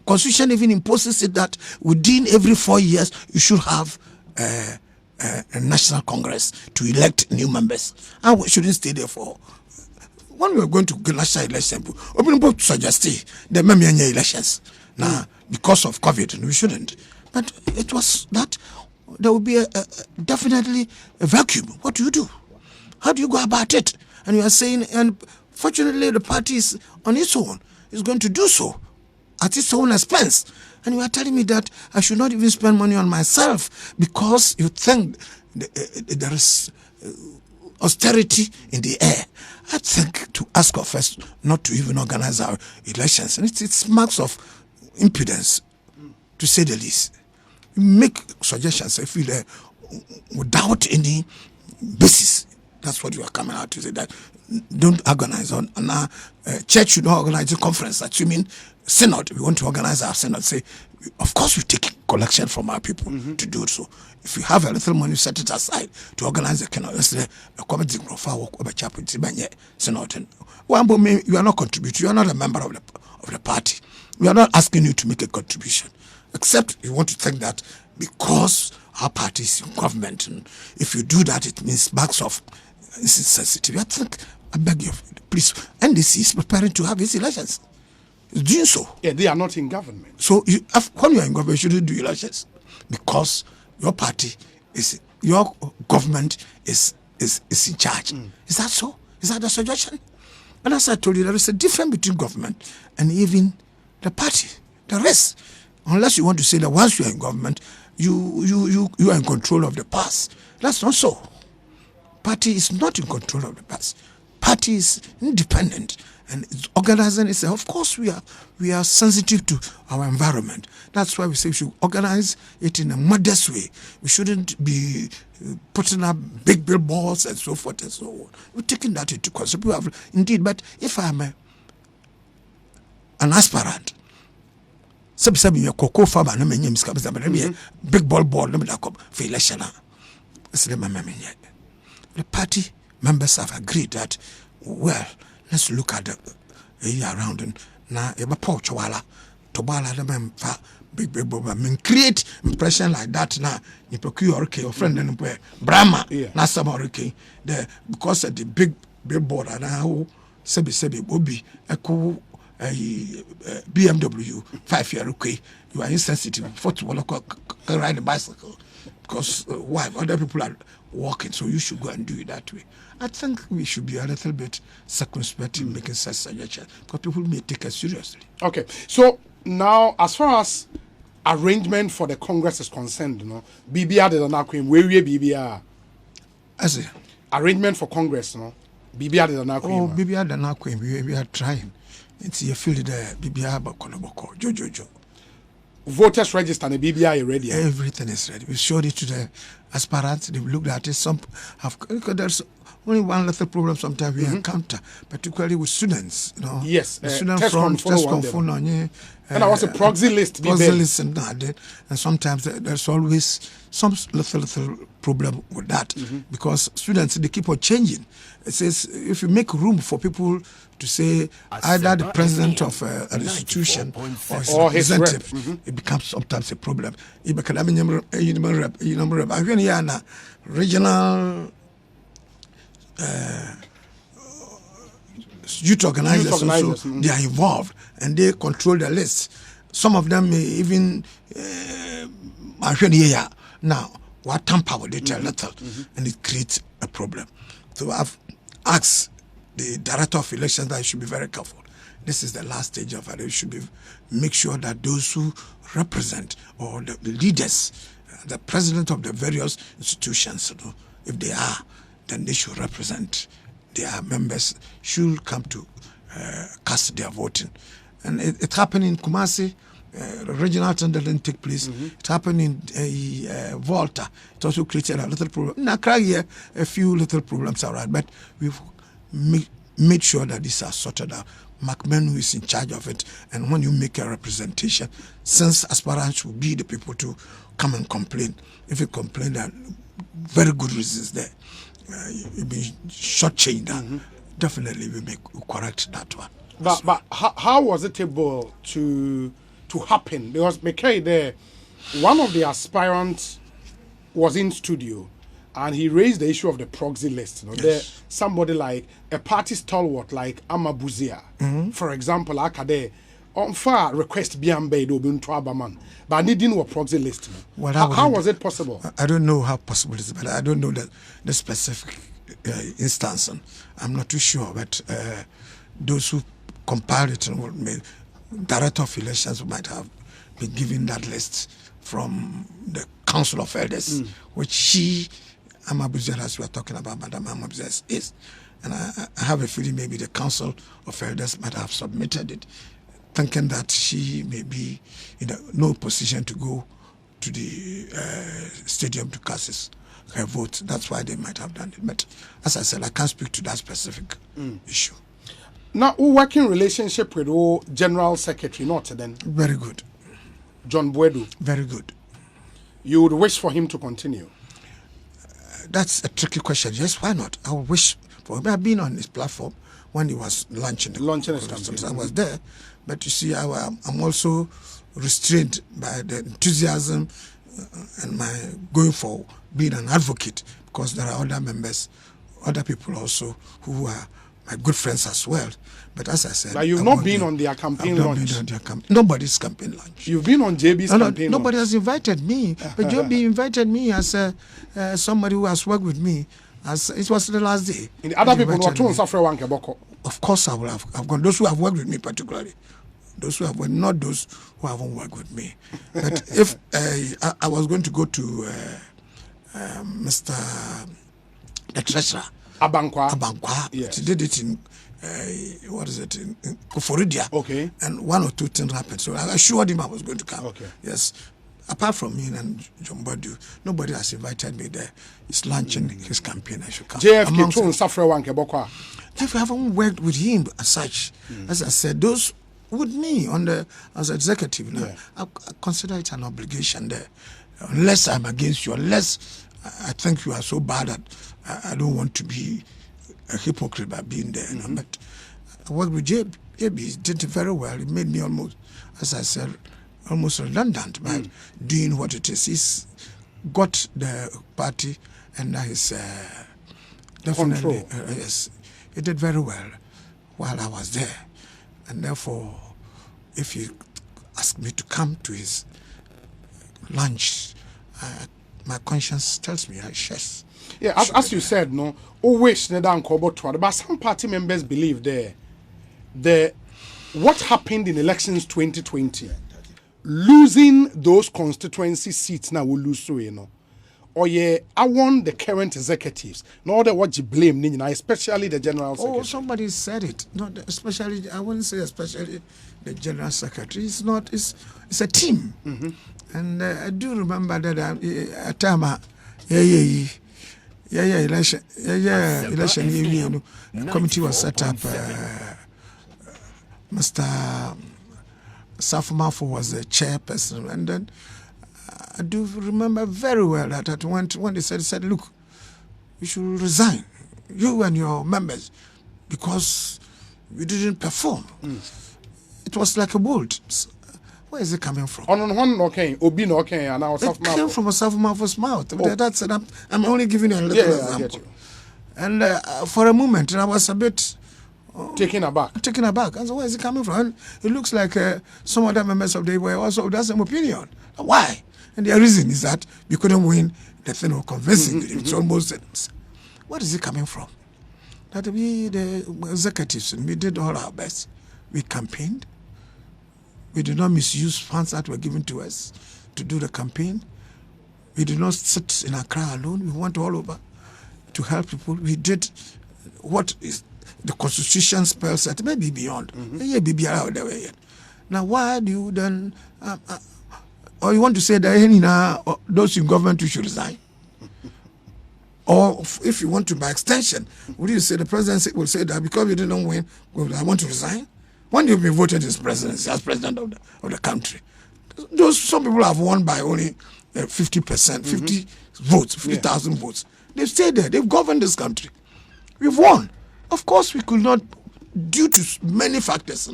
Constitution even imposes it that within every 4 years you should have a national congress to elect new members. And we shouldn't stay there for. When we are going to national election, open to suggest the member elections now because of COVID, and we shouldn't. But it was that there will be definitely a vacuum. What do you do? How do you go about it? And you are saying, and fortunately the party is on its own. It's going to do so at its own expense. And you are telling me that I should not even spend money on myself because you think there is austerity in the air. I think to ask of us not to even organize our elections, and it's marks of impudence, to say the least. You make suggestions, I feel, without any basis. That's what you are coming out to say, that don't organize on our church should not organize a conference. Assuming synod, we want to organize our synod. Say, of course, we take collection from our people to do so. If you have a little money, set it aside to organize a committee of chapel synod. You are not contributing. You are not a member of the party. We are not asking you to make a contribution, except you want to think that because our party is in government, and if you do that, it means bags of insensitivity. I think, I beg you, please, NDC is preparing to have its elections. It's doing so. Yeah, they are not in government. So when you are in government, you shouldn't do elections because your party is your government is in charge. Is that so? Is that the suggestion? And as I told you, there is a difference between government and even the party, the rest. Unless you want to say that once you are in government, you are in control of the past. That's not so. Party is not in control of the past. Party is independent and it's organizing itself. Of course, we are sensitive to our environment. That's why we say we should organize it in a modest way. We shouldn't be putting up big billboards and so forth and so on. We're taking that into consideration. Indeed, but if I'm an aspirant, big ball for election. The party members have agreed that, well, let's look at the around and now big create impression like that now. You procure your friend and Brahma, not some the because of the big billboard and now sebi will be a cool BMW 5-year okay. You are insensitive. First can ride a bicycle because why other people are walking, so you should go and do it that way. I think we should be a little bit circumspect in making such suggestions because people may take us seriously. Okay, so now as far as arrangement for the Congress is concerned, BBR did not claim where BBR. As a arrangement for Congress, BBR did not claim. Oh, BBR did not claim. We are trying. It's a field there. BBR Bakoloboko, Jojo. Voters register and the BBI ready. Everything is ready. We showed it to the aspirants. They've looked at it. Some have. There's only one little problem sometimes we encounter, particularly with students. Yes, the students from test conform. And I was a proxy list. Proxy list and sometimes there's always some little problem with that because students they keep on changing. It says if you make room for people to say either the president of an institution or his representative, it becomes sometimes a problem. Regional youth organizers also, they are involved and they control the list. Some of them may even now what tamper with it a little and it creates a problem. So I've asked the director of elections that you should be very careful. This is the last stage of it. You should make sure that those who represent or the leaders, the president of the various institutions, if they are, then they should represent their members, should come to cast their voting. And it happened in Kumasi. Regional tender didn't take place. It happened in Volta. It also created a little problem. In Accra here, a few little problems are right, but we've made sure that these are sorted out. McMahon, who is in charge of it, and when you make a representation, since aspirants will be the people to come and complain. If you complain, that very good reasons there. You'll be shortchanged. Definitely, we correct that one. But how was it able to happen? Because McKay there, one of the aspirants was in studio and he raised the issue of the proxy list. There, somebody like a party stalwart like Amabuzia, for example, Akade, on far request Biambe do bin Trabaman, but they didn't know a proxy list. How was it possible? I don't know how possible it is, but I don't know the specific instance. I'm not too sure, but those who compiled it and director of elections might have been given that list from the Council of Elders, which Amabuzia, as we are talking about, Madam Amabuzia is. And I have a feeling maybe the Council of Elders might have submitted it, thinking that she may be in no position to go to the stadium to cast her vote. That's why they might have done it. But as I said, I can't speak to that specific issue. Now, working relationship with General Secretary, not then? Very good. John Buedu? Very good. You would wish for him to continue? That's a tricky question. Yes, why not? I would wish for him. I've been on his platform when he was launching his campaign. I was there. But you see, I'm also restrained by the enthusiasm and my going for being an advocate because there are other members, other people also who are my good friends as well. But as I said, like you've not been on their campaign launch. Nobody's campaign launch. You've been on JB's campaign nobody launch. has invited me. But JB invited me as somebody who has worked with me. As it was the last day. And the other people were told suffer one keboko. Of course, I will have. I've gone. Those who have worked with me, particularly, those who have worked, not those who haven't worked with me. But if I was going to go to Mr. the Treasurer Abankwa, yes. He did it in what is it in Koforidia. Okay. And one or two things happened, so I assured him I was going to come. Okay. Yes. Apart from me and John Bodu, nobody has invited me there. He's launching his campaign. I should come. JFK told suffer one keboko. If I haven't worked with him as such, as I said, those with me as executive, now, I consider it an obligation there. Unless I'm against you, unless I think you are so bad that I don't want to be a hypocrite by being there. But I worked with JB. He did it very well. He made me almost, as I said, almost redundant by doing what it is. He's got the party and he's definitely, yes, he did very well while I was there. And therefore, if you ask me to come to his lunch, my conscience tells me yes. Yeah, as you said, no, always but some party members believe what happened in elections 2020, losing those constituency seats now will lose so, you know. Or I want the current executives, not the what you blame, especially the general secretary. Oh, somebody said it. Not especially. I wouldn't say especially the general secretary. It's not. It's a team. And I do remember that at time, election, election. Committee was set up. Mr. Safumafo was the chairperson, and then. I do remember very well that when they said, look, you should resign, you and your members, because you didn't perform. It was like a bolt. Where is it coming from? On one, okay, Obi, okay, and now it came from a Safumafo's mouth. That's it. I'm only giving you a little example. I get you. And for a moment, I was a bit taken aback. And so where is it coming from? And it looks like some other members of the were also of that same opinion. Why? And the reason is that we couldn't win the thing of convincing. It's almost where is it coming from? That we, the executives, we did all our best. We campaigned. We did not misuse funds that were given to us to do the campaign. We did not sit in Accra alone. We went all over to help people. We did what is the Constitution spells that maybe beyond. Now, why do you then... or you want to say that those in government should resign? Or if you want to, by extension, would you say the presidency will say that because we didn't win, I want to resign? When you've been voted as president of the country, some people have won by only 50%, 50 votes, 50,000 votes. They've stayed there. They've governed this country. We've won. Of course, we could not, due to many factors,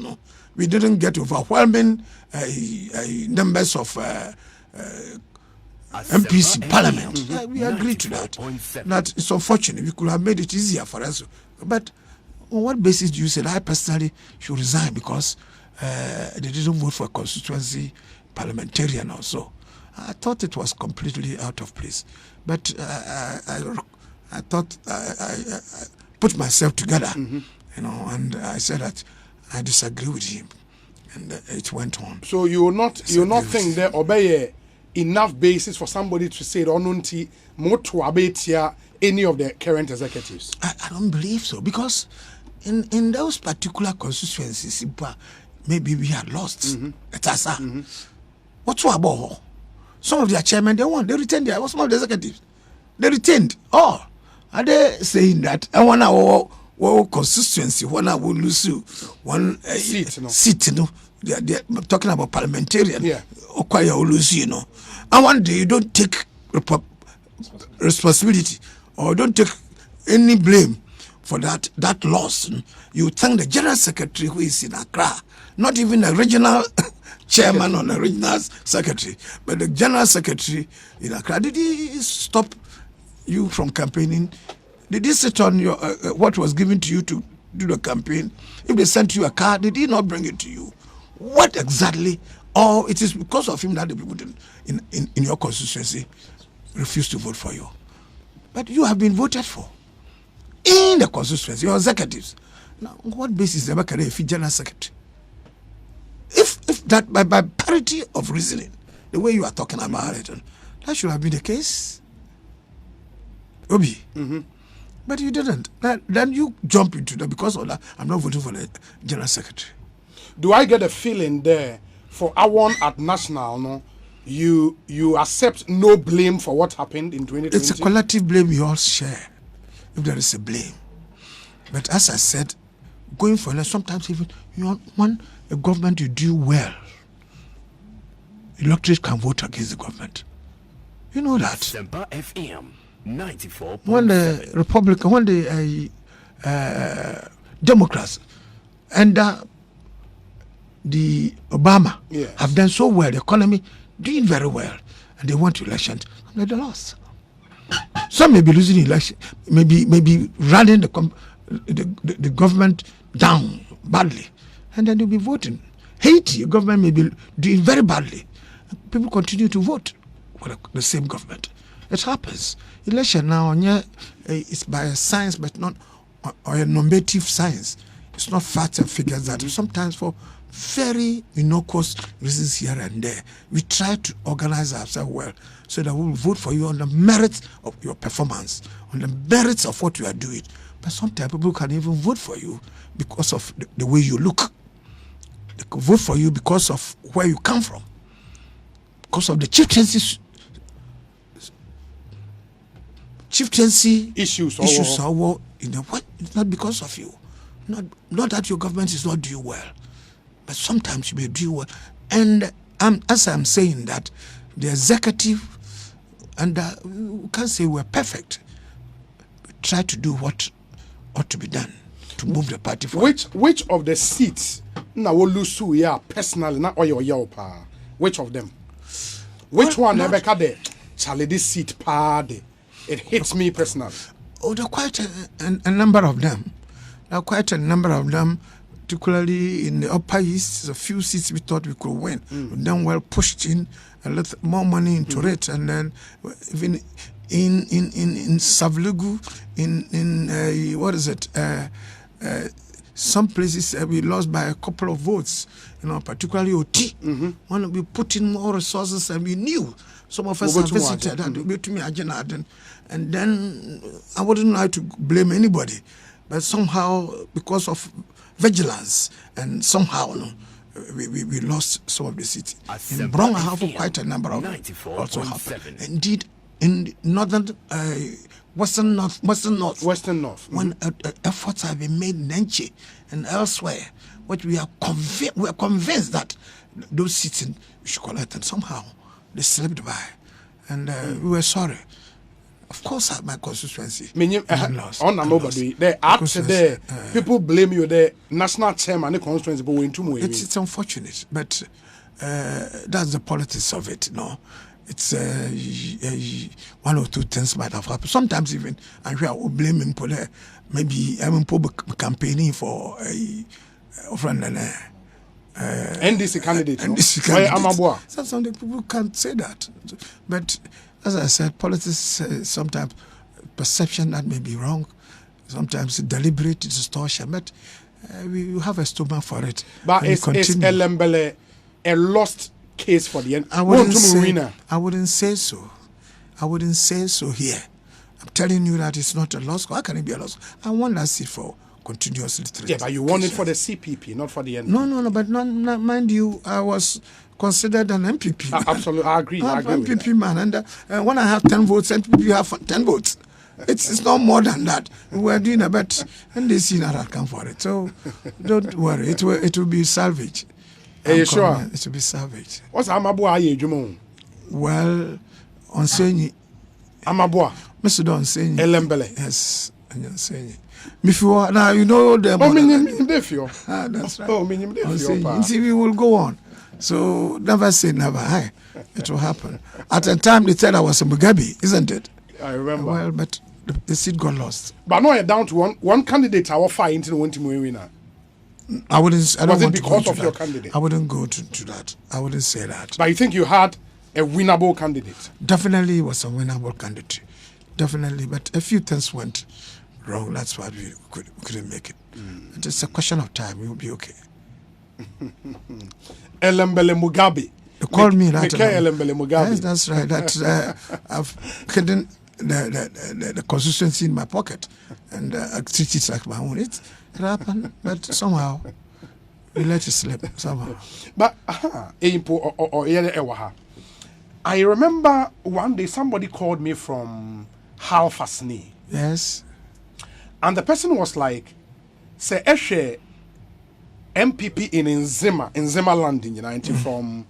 we didn't get overwhelming numbers of MPs in Parliament. We agree to that. That it's unfortunate. We could have made it easier for us. But on what basis do you say that I personally should resign because they didn't vote for a constituency parliamentarian or so? I thought it was completely out of place. But I thought I put myself together, and I said that I disagree with him, and it went on. So you will not think there obey enough basis for somebody to say onunti more to abetia any of the current executives? I don't believe so, because in those particular constituencies, maybe we had lost. What's about some of their chairmen? They won. They retained their. Some of the executives, they retained all. Are they saying that I want our constituency? When I will lose one seat, they're talking about parliamentarian. And one day you don't take responsibility or don't take any blame for that loss. You thank the general secretary who is in Accra, not even the regional chairman or the regional secretary, but the general secretary in Accra. Did he stop you from campaigning? Did he sit on your what was given to you to do the campaign. If they sent you a car, they did not bring it to you. What exactly? Or it is because of him that the people in your constituency refuse to vote for you. But you have been voted for in the constituency, your executives. Now, on what basis the Bakare General Secretary? If that by parity of reasoning, the way you are talking about it, that should have been the case. Obi. Mm-hmm. But you didn't. Then you jump into that because of that. I'm not voting for the General Secretary. Do I get a feeling there for our at national? No, you accept no blame for what happened in 2020. It's a collective blame we all share, if there is a blame. But as I said, going for election, sometimes even you want a government to do well. Electorate can vote against the government. You know that. Semper FM 94.7. When the Republican, when the Democrats and the Obama have done so well, the economy doing very well, and they went to elections, and they lost. Some may be losing election, maybe running the government down badly, and then they'll be voting. Haiti, the government may be doing very badly. People continue to vote for the same government. It happens. Election now, it's by a science, but not or a normative science. It's not facts and figures that sometimes for very innocuous reasons here and there. We try to organize ourselves well so that we will vote for you on the merits of your performance, on the merits of what you are doing. But sometimes people can even vote for you because of the way you look. They can vote for you because of where you come from, because of the chieftaincy issues or in the what? It's not because of you. Not that your government is not doing well, but sometimes you may do well. And as I'm saying that, the executive and we can't say we're perfect. We try to do what ought to be done to move the party forward. Which of the seats na wo lose ya personally na oyo pa? Which of them? Which one never had the Charlie this seat pa de? It hits me personally. Oh, there are quite a number of them. There are quite a number of them, particularly in the Upper East. A few seats we thought we could win. Then well pushed in a little more money into it, and then even in Savlugu, in what is it? Some places we lost by a couple of votes. Particularly OT. When we put in more resources, and we knew some of us have visited and then I wouldn't like to blame anybody, but somehow because of vigilance and somehow we lost some of the city. In Brong, I have quite a number of also happened. Indeed, in northern Western North, when efforts have been made in Nenche and elsewhere, what we are convinced that those seats we should collect, and somehow they slipped by, and we were sorry. Of course, my constituency. On nobody. There, people blame you. The national chairman, the constituency, but we're too. It's unfortunate, but that's the politics of it. No, it's one or two things might have happened. Sometimes even, and we are blaming Pole. Maybe I'm campaigning for a friend and NDC candidate. NDC candidate. Some people can't say that, but. As I said, politics sometimes perception that may be wrong, sometimes deliberate distortion, but we have a stomach for it. But is Elembele a lost case for the end? I wouldn't say so. I wouldn't say so here. I'm telling you that it's not a loss. How can it be a loss? I want that seat for continuous literature. Yeah, but you want it for the CPP, not for the NPP. No, but not, mind you, I was considered an MPP. Absolutely, I agree. I'm an MPP man, and when I have 10 votes, MPP have 10 votes. It's not more than that. We're doing a bet, and they see that I'll come for it. So don't worry, it will be salvage. Are you sure? It will be salvage. What's Amabua Jumo? Well, on saying Amabua, Mr. Don saying Elembele. Yes, and saying. Now you know them. That's right. See, we will go on. So never say never. It will happen. At a time they said I was a Mugabe, isn't it? I remember. Well, but the seat got lost. But now you're down to one candidate. Our fight into the winner. I wouldn't. I don't Was it want to go because into of your that. candidate? I wouldn't go to that. I wouldn't say that. But you think you had a winnable candidate? Definitely was a winnable candidate. Definitely, but a few things went wrong. That's why we couldn't make it. It's a question of time. We will be okay. Elembele Mugabe. They called me that. Elembele Mugabe. Yes, that's right. I've hidden the consistency in my pocket, and I treat it like my own. It happened, but somehow we let it slip. Somehow. But I remember one day somebody called me from Halfasni. Yes. And the person was like, say, Eshe MPP in Nzima land in United from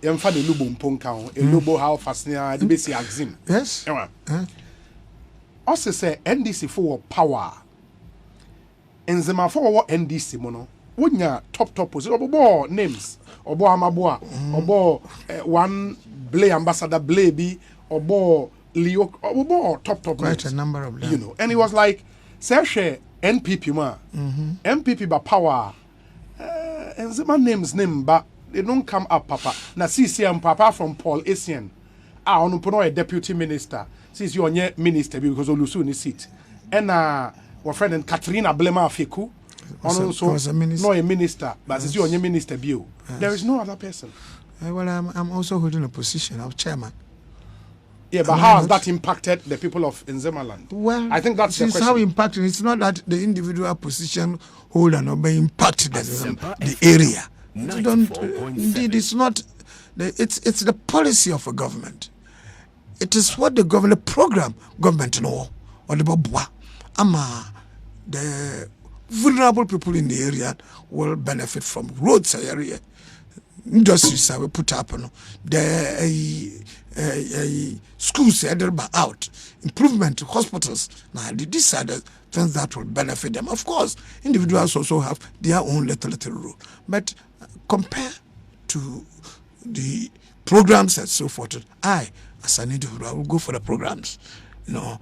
Yemfa de Lubo Mponka, Lubo Halfasni, the basic Axim. Yes. Also say NDC for power. Nzima for NDC mono. Wonya top position. Obo names. Obo Amaboa. Obo one blay ambassador blay bi. Obo Leo. Obo top quite names. a number of them. You know, and he was like, "Say NPP ma, NPP ba power. Nzima name but they don't come up, Papa. Na CCM Papa from Paul Essien. On a deputy minister. Since you're a minister because Olusu ni seat. And our friend Katrina Blema Fiku. Was a minister. Not a minister, but since you're a minister, there is no other person. Well, I'm also holding a position of chairman. Yeah, but how has that impacted the people of Nzemaland? Well, I think that's the question. How impacted. It's not that the individual position holder not be impacted the area. Indeed, it's not. It's the policy of a government. It is what the government program government know or the babwa. The vulnerable people in the area will benefit from roads area. Industries will put up the schools out, improvement to hospitals. Now these are the things that will benefit them. Of course, individuals also have their own little role, but compare to the programs and so forth. As an individual, I will go for the programs. You know,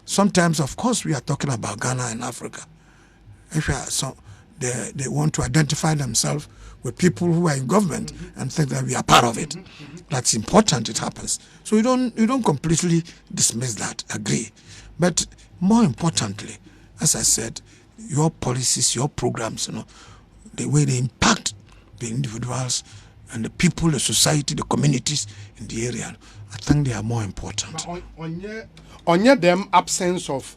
sometimes, of course, we are talking about Ghana and Africa. They want to identify themselves with people who are in government and think that we are part of it. That's important. It happens. So you don't completely dismiss that. Agree, but more importantly, as I said, your policies, your programs, the way they impact the individuals and the people, the society, the communities in the area, I think they are more important. On them absence of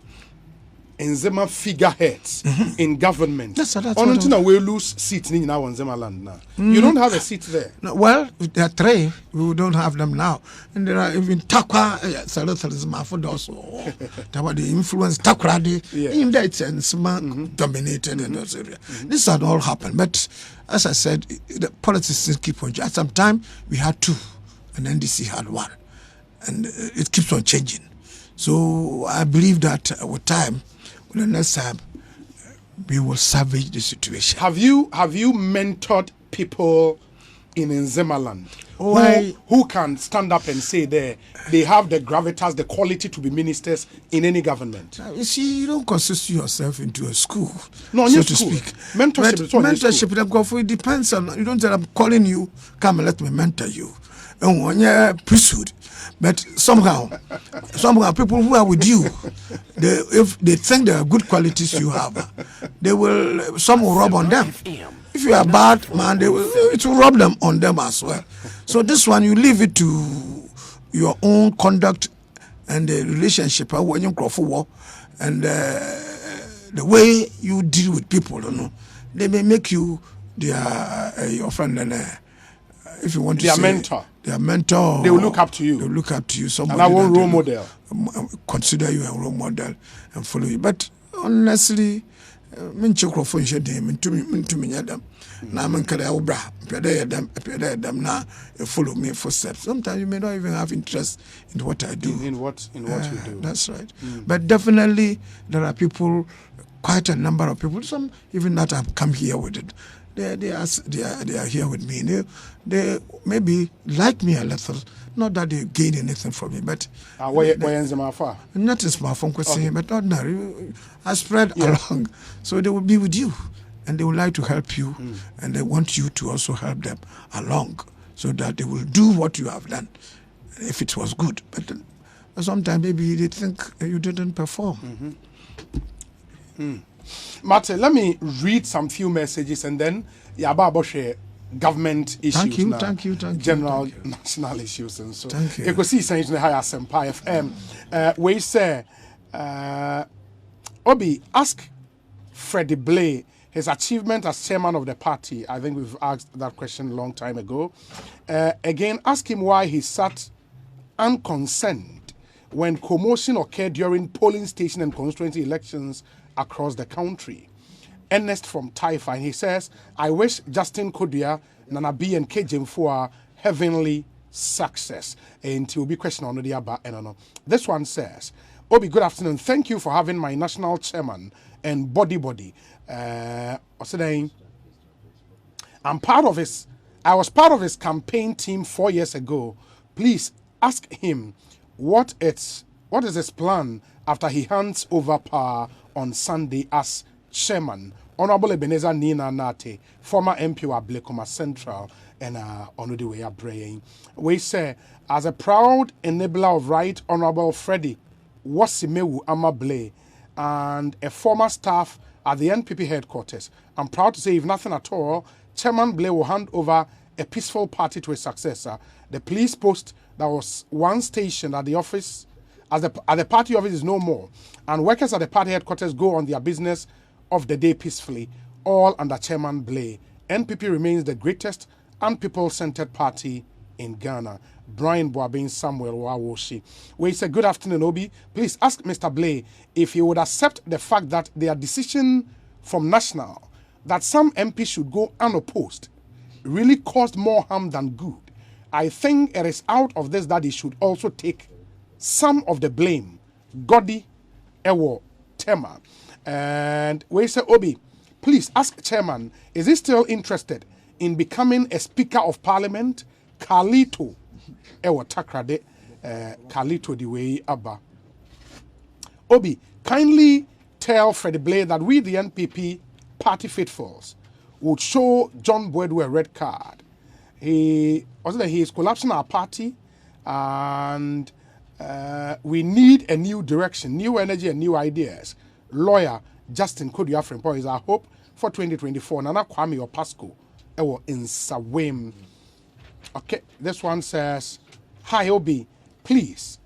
Nzema figureheads in government. That's we lose seats in our Nzema land now. You don't have a seat there. No, well, there are three. We don't have them now. And there are even Takwa, the influence Takra, dominated in those areas. This had all happened. But as I said, the politics keep on. At some time, we had two, and NDC had one. And it keeps on changing. So I believe that with time, the next time, we will salvage the situation. Have you mentored people in Nzemaland who can stand up and say they have the gravitas, the quality to be ministers in any government? You see, you don't consist yourself into a school, no, so to speak. Mentorship it depends on. You don't say I'm calling you, come and let me mentor you. And when you're priesthood. But somehow people who are with you, if they think there are good qualities you have, some will rub on them. If you are bad, man, it will rub them on them as well. So this one, you leave it to your own conduct and the relationship when you grow for and the way you deal with people. They may make you your friend and if you want to say mentor. Their mentor. They will look up to you. They will look up to you. Somebody and I will role model. Consider you a role model and follow you. But honestly, men check for them now man can them now follow me for steps. Sometimes you may not even have interest in what I do. In what you do. That's right. But definitely there are people quite a number of people, some even that have come here with it. They are here with me. They maybe like me a little. Not that they gain anything from me, but where is my far? Not as my phone question, but ordinary. I spread along, so they will be with you, and they would like to help you, and they want you to also help them along, so that they will do what you have done, if it was good. But sometimes maybe they think you didn't perform. Martin, let me read some few messages and then share government issues. Thank you. General national issues and so. Thank you. You could see saying the higher Sempai FM. We say, Obi, ask Freddie Blay his achievement as chairman of the party. I think we've asked that question a long time ago. Again, ask him why he sat unconcerned when commotion occurred during polling station and constituency elections across the country. Ernest from Taifa, and he says, I wish Justin Kodia, Nana B and KJ for heavenly success. And he will be questioned on the Abba and this one says, Obi, good afternoon. Thank you for having my national chairman and body. I was part of his campaign team 4 years ago. Please ask him what is his plan after he hands over power on Sunday as chairman. Honorable Ebenezer Nina Nate, former MP of Blakoma Central, and on the way praying. We say, as a proud enabler of Right Honorable Freddie Wasimewu Ama Blay, and a former staff at the NPP headquarters, I'm proud to say, if nothing at all, Chairman Blay will hand over a peaceful party to his successor. The police post that was once stationed at the office, at the party office, is no more, and workers at the party headquarters go on their business of the day peacefully, all under Chairman Blay. NPP remains the greatest and people-centered party in Ghana. Brian Boabin Samuel Wawoshi. We say, good afternoon, Obi. Please ask Mr. Blay if he would accept the fact that their decision from National that some MP should go unopposed really caused more harm than good. I think it is out of this that he should also take some of the blame. Godi Ewo Tema. And we say, Obi, please ask Chairman, is he still interested in becoming a Speaker of Parliament? Kalito Ewo Takrade, Kalito the way Abba. Obi, kindly tell Freddie Blay that we, the NPP party faithfuls, would show John Boedu a red card. He is collapsing our party, and we need a new direction, new energy, and new ideas. Lawyer Justin Kodia Frimpong is our hope for 2024. Nana Kwame or Pasco in Sawim. Okay, this one says, hi Obi, please,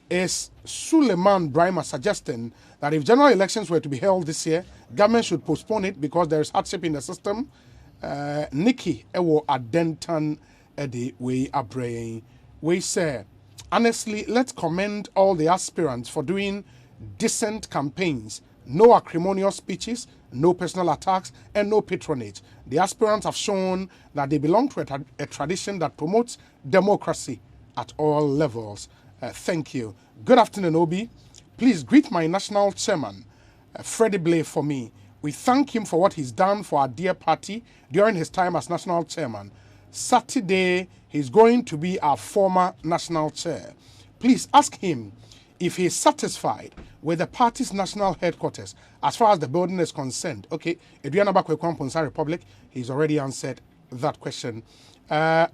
is Suleiman Brahima suggesting that if general elections were to be held this year, government should postpone it because there is hardship in the system? Nikki Ewo Adentan Edi we are praying. We say, honestly, let's commend all the aspirants for doing decent campaigns. No acrimonious speeches, no personal attacks, and no patronage. The aspirants have shown that they belong to a tradition that promotes democracy at all levels. Thank you. Good afternoon, Obi. Please greet my national chairman, Freddie Blay, for me. We thank him for what he's done for our dear party during his time as national chairman. Saturday, he's going to be our former national chair. Please ask him if he's satisfied with the party's national headquarters as far as the building is concerned. Okay, Edriana Bakwe Republic, he's already answered that question.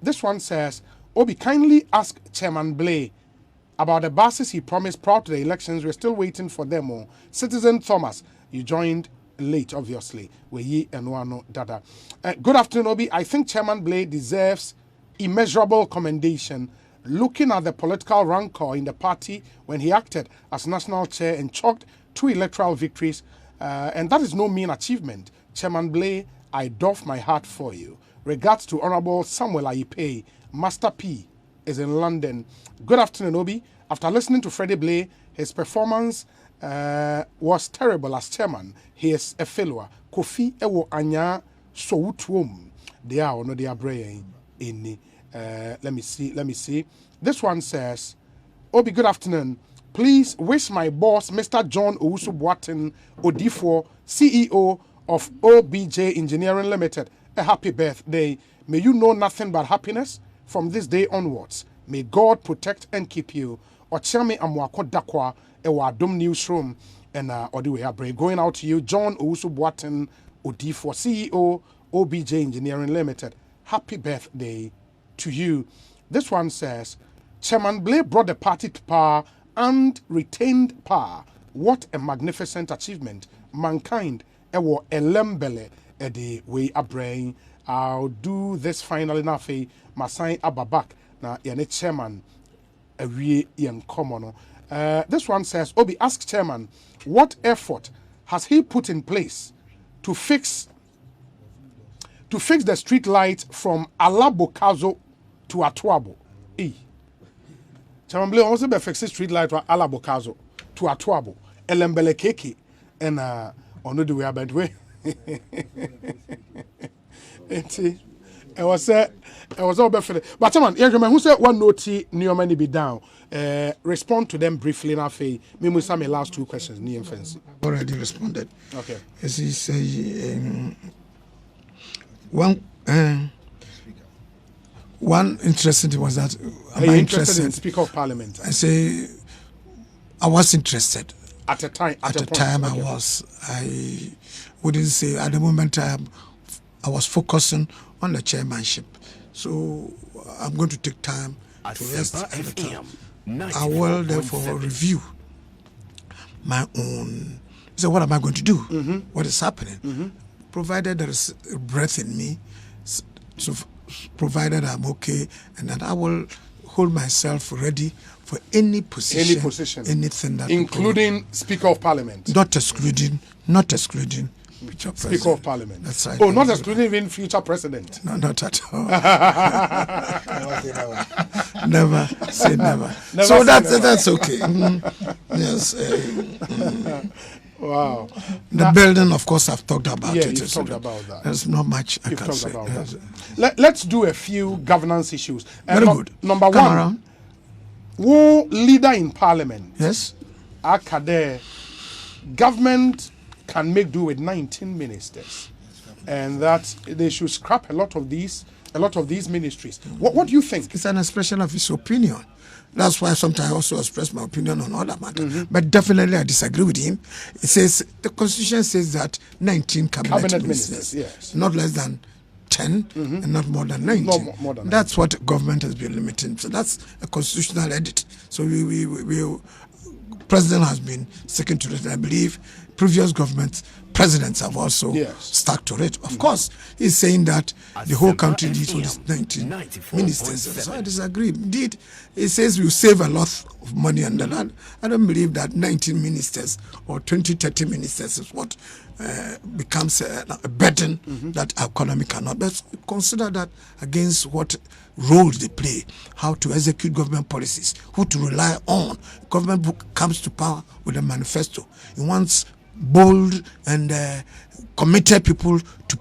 This one says, Obi, kindly ask Chairman Blay about the buses he promised prior to the elections. We're still waiting for them. Citizen Thomas, you joined late, obviously. Dada. Good afternoon, Obi. I think Chairman Blay deserves immeasurable commendation, looking at the political rancor in the party when he acted as national chair and chalked 2 electoral victories. And that is no mean achievement. Chairman Blay, I doff my heart for you. Regards to Honorable Samuel Aipe, Master P is in London. Good afternoon, Obi. After listening to Freddie Blay, his performance was terrible as chairman. He is a failure. Kofi Ewo Anya Sowutuom. They are or no they are praying in let me see. This one says, Obi, good afternoon. Please wish my boss, Mr. John Owusu Boateng Odifo, CEO of OBJ Engineering Limited, a happy birthday. May you know nothing but happiness from this day onwards. May God protect and keep you. Ochami Amwako Dakwa, Ewa Adom Newsroom, and Odiwe going out to you, John Owusu Boateng Odifo, CEO, OBJ Engineering Limited. Happy birthday to you. This one says, Chairman Blay brought the party to power and retained power. What a magnificent achievement. Mankind, ewo elembele, edi we abrain. I'll do this finally now for Masai Ababak. Na yane chairman, we yen common. This one says, Obi, ask chairman, what effort has he put in place to fix the street light from Alabokazo to Atuabo? Chairman Blay also be fix the street light from Alabokazo to Atuabo. Elembele keke and ono the way about way. It was all better. But chairman, who said one note new money be down? Respond to them briefly now. Me musa my last two questions. Near fancy. Already responded. Okay. As he say, one interesting thing was that am I interested in Speaker of Parliament? I say I was interested. At the time, okay. I wouldn't say at the moment I was focusing on the chairmanship. So I'm going to take time to rest at the time. I will therefore review my own. So what am I going to do? What is happening? Provided there is breath in me, so provided I'm okay, and that I will hold myself ready for any position, anything that, including Speaker of Parliament, not excluding Speaker of Parliament. That's right. Oh, not excluding even future president. No, not at all. Never say never. So that's okay. Yes. Wow. The building, of course, I've talked about it. You've talked about that. There's not much I can say. About that. Let's do a few governance issues. Very good. Number Come one, around. Who leader in Parliament? Yes. Akade, government can make do with 19 ministers, and that they should scrap a lot of these ministries. What do you think? It's an expression of his opinion. That's why sometimes I also express my opinion on other matters. But definitely I disagree with him. It says the Constitution says that 19 cabinet ministers, yes, not less than 10 and not more than 19. Not more than that's 19. What government has been limiting. So that's a constitutional edit. So we President has been sticking to it. I believe previous presidents have also stuck to it. Of course, he's saying that the whole country needs all 19 ministers. So I disagree. Indeed, he says we save a lot of money on the land. I don't believe that 19 ministers or 20, 30 ministers is what becomes a burden that our economy cannot. But consider that against what roles they play, how to execute government policies, who to rely on. Government comes to power with a manifesto. He wants bold and committed people to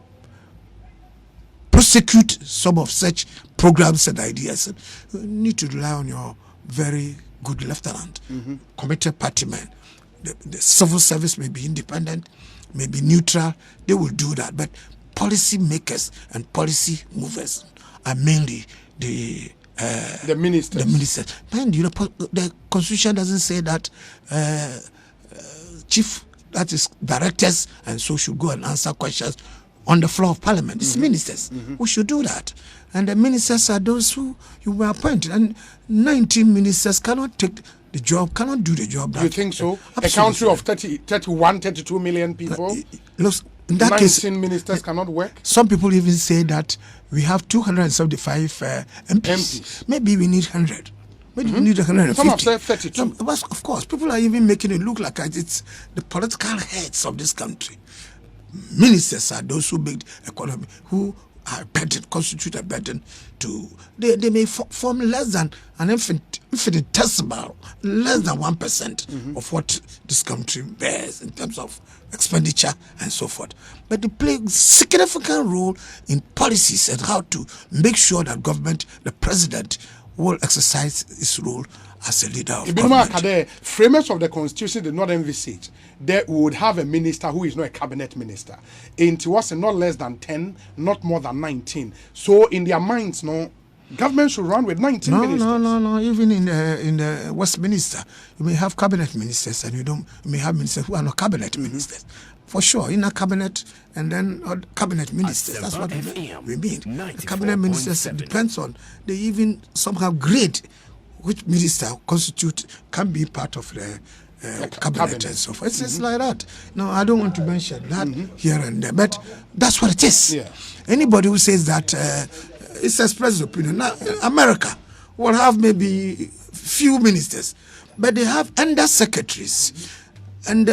prosecute some of such programs and ideas. You need to rely on your very good lieutenant, committed party men. The civil service may be independent, may be neutral. They will do that. But policy makers and policy movers are mainly the ministers. The ministers. Mind you, the Constitution doesn't say that chief, that is directors, and so should go and answer questions on the floor of Parliament. It's ministers who should do that. And the ministers are those who you were appointed. And 19 ministers cannot take the job, cannot do the job. You think so? Absolutely. A country of 32 million people? Look, in that 19 case, ministers cannot work? Some people even say that we have 275 MPs. Maybe we need 100. Maybe we need 150. Some have said 32. Of course, people are even making it look like it's the political heads of this country. Ministers are those who make the economy, who are burdened, constitute a burden to. They may form less than an infinitesimal, less than 1% of what this country bears in terms of expenditure and so forth. But they play a significant role in policies and how to make sure that government, the president, will exercise his role as a leader of Ibinuma government. Kade, framers of the constitution did not envisage that we would have a minister who is not a cabinet minister. It was not less than 10, not more than 19. So in their minds, no, government should run with 19 ministers. No. Even in the Westminster, you may have cabinet ministers, and you may have ministers who are not cabinet ministers. For sure, in a cabinet, and then cabinet ministers. That's what we mean. The cabinet ministers depends on, they even somehow grade which minister can be part of the cabinet and so forth. It's like that. No, I don't want to mention that here and there, but that's what it is. Yeah. Anybody who says that it's expressed opinion. Now, America will have maybe few ministers, but they have under secretaries, and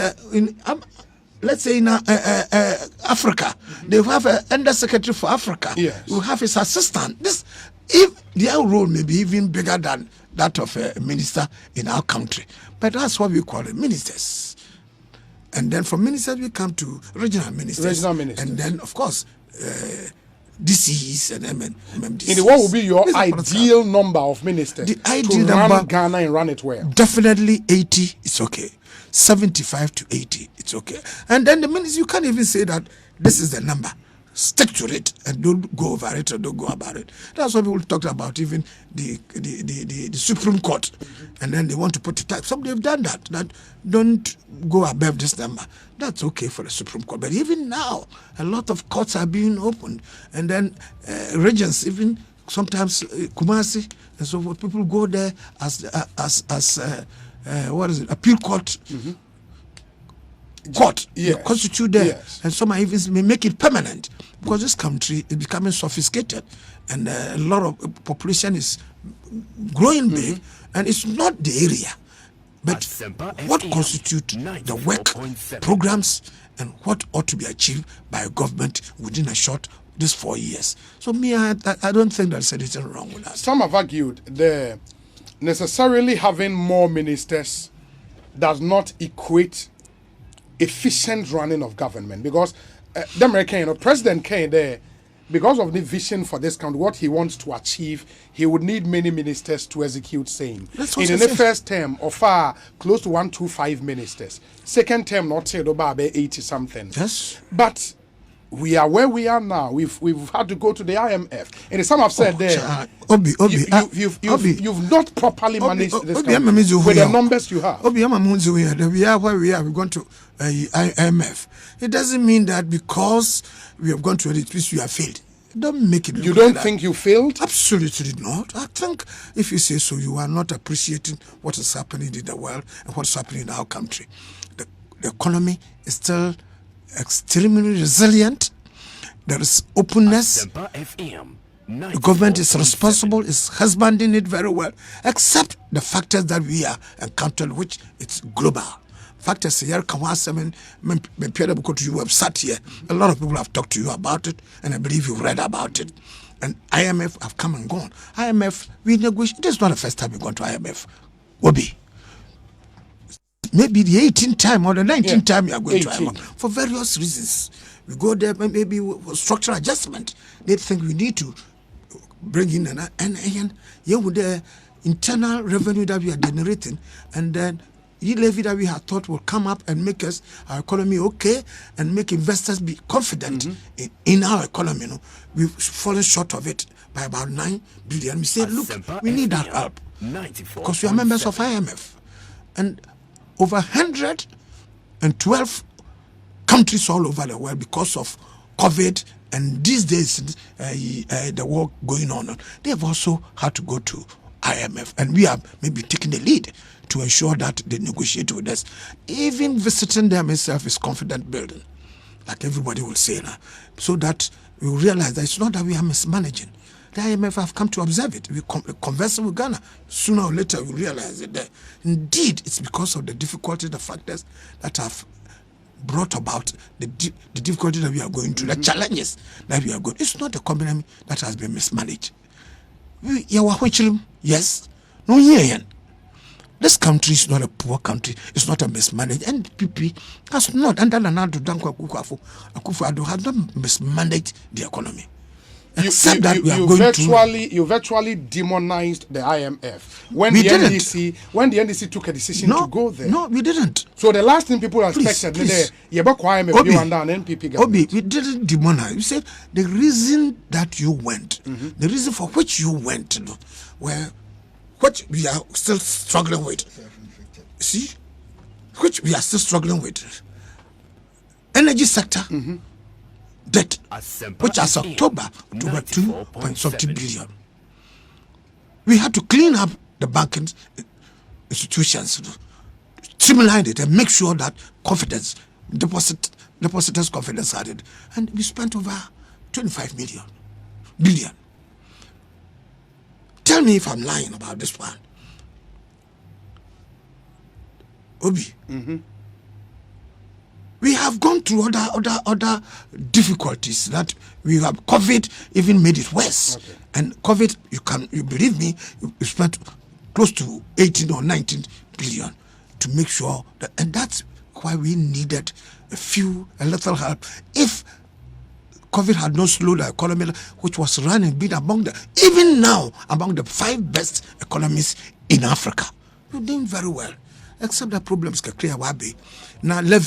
let's say in Africa, they have an under secretary for Africa. Yes. You have his assistant. If their role may be even bigger than that of a minister in our country, but that's what we call it, ministers. And then from ministers we come to regional ministers. And then of course DCs and MMDCs. And what will be your ideal number of ministers? The ideal to number, run Ghana and run it well. Definitely 80 is okay. 75 to 80 it's okay. And then the ministers, you can't even say that this is the number. Stick to it and don't go over it or don't go about it. That's what people talked about, even the Supreme Court. And then they want to put it up. Some they've done that don't go above this number. That's okay for the Supreme Court. But even now, a lot of courts are being opened. And then regions, even sometimes Kumasi and so forth, people go there as what is it, appeal court. Court, yes. Constitute there, yes. And some even may make it permanent because this country is becoming sophisticated, and a lot of population is growing big, and it's not the area, but what constitute the work programs and what ought to be achieved by a government within this 4 years. So me, I don't think there's anything wrong with that. Some have argued that necessarily having more ministers does not equate efficient running of government, because the American President came there because of the vision for this country, what he wants to achieve. He would need many ministers to execute same. In the first term, of far close to 125 ministers. Second term, not say about 80 something. Yes, but we are where we are now. We've had to go to the IMF, and some have said you've not properly managed this country with the numbers you have. We are where we are. We're going to IMF. It doesn't mean that because we have gone to it, we have failed. Don't make it. You don't think you failed? Absolutely not. I think if you say so, you are not appreciating what is happening in the world and what is happening in our country. The economy is still extremely resilient. There is openness. The government is responsible, is husbanding it very well, except the factors that we are encountering, which it's global. Factors here, you have sat here. A lot of people have talked to you about it, and I believe you've read about it. And IMF have come and gone. IMF, we negotiate. This is not the first time we've gone to IMF. Obi. Maybe the 18th time or the 19th time we are going 18. To IMF for various reasons. We go there maybe with structural adjustment. They think we need to bring in with the internal revenue that we are generating, and then levy that we had thought will come up and make our economy okay and make investors be confident in our economy. We've fallen short of it by about 9 billion. We say, look, we need that help because we are members of IMF. And over 112 countries all over the world, because of COVID and these days the war going on, they have also had to go to IMF, and we are maybe taking the lead to ensure that they negotiate with us. Even visiting them itself is confident building, like everybody will say now, so that we realize that it's not that we are mismanaging. The IMF have come to observe it. We converse with Ghana. Sooner or later, we realize that indeed it's because of the difficulties, the factors that have brought about the difficulty that we are going through, the challenges that we are going. It's not the economy that has been mismanaged. Yes, no, this country is not a poor country. It's not a mismanaged. NPP has not, under the Nadu Danko Akufo-Addo, has not mismanaged the economy. Except that we are going to... You virtually demonized the IMF when We the didn't. NDC took a decision to go there. No, we didn't. So the last thing people expected, please. IMF Obi, you and an NPP government. Obi, we didn't demonize. You said the reason that you went, the reason for which you went, which we are still struggling with. See? Which we are still struggling with. Energy sector debt, which as October to about 2.something billion. We had to clean up the banking institutions, streamline it, and make sure that confidence, depositors' confidence added. And we spent over 25 billion. Tell me if I'm lying about this one. Obi. We have gone through other difficulties that we have. COVID even made it worse. Okay. And COVID, you believe me, you spent close to 18 or 19 billion to make sure that, and that's why we needed a little help. If COVID had not slowed the economy, which was running, been among the 5 best economies in Africa, we're doing very well. Except the problems can clear wabi. Now, you,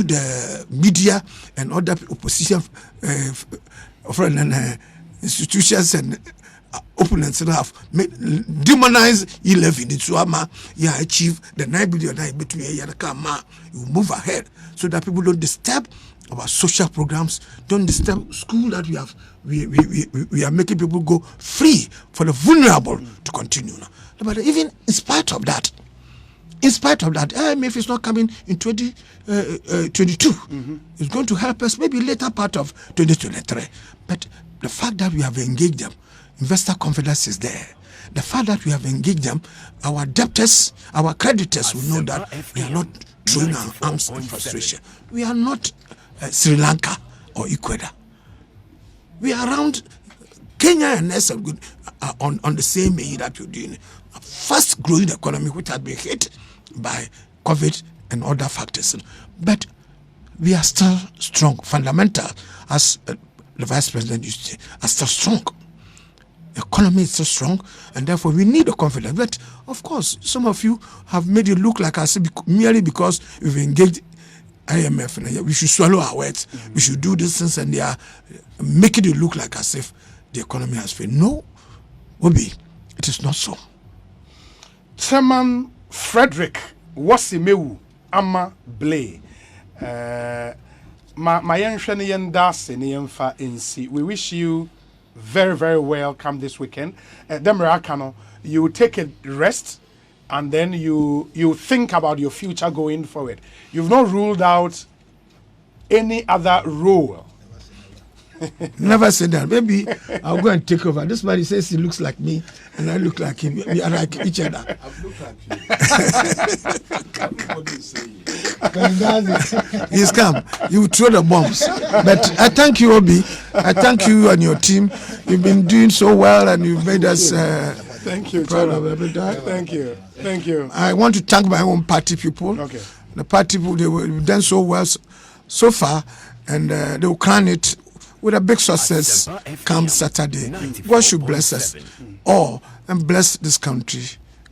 the media, and other opposition institutions and opponents have demonized e-levy. Achieve the 9 billion between you move ahead so that people don't disturb our social programs, don't disturb school that we have. We are making people go free for the vulnerable to continue. But even in spite of that, if it's not coming in 2022, it's going to help us maybe later part of 2023. But the fact that we have engaged them, investor confidence is there. The fact that we have engaged them, our debtors, our creditors will know that we are not throwing our arms in frustration. We are not Sri Lanka or Ecuador. We are around Kenya and us on the same way that you're doing. A fast growing economy which has been hit by COVID and other factors. But we are still strong. Fundamental, as the Vice President used to say, are still strong. The economy is still strong, and therefore we need the confidence. But of course, some of you have made it look like I said merely because we've engaged IMF and we should swallow our words. We should do these things, and they are making it look like as if the economy has failed. No, Obi, it is not so. Chairman Frederick Wasimewu Ama Blay. We wish you very, very well come this weekend. You take a rest and then you think about your future going forward. You've not ruled out any other role. Never said that. Maybe I'll go and take over. This man says he looks like me and I look like him. We are like each other. I've looked like you. He's come. You throw the bombs. But I thank you, Obi. I thank you and your team. You've been doing so well and you've made us thank you, proud of every day. Thank you. Thank you. I want to thank my own party people. Okay. The party people, they've done so well so far, and they will crown it with a big success come Saturday. God should bless us all and bless this country,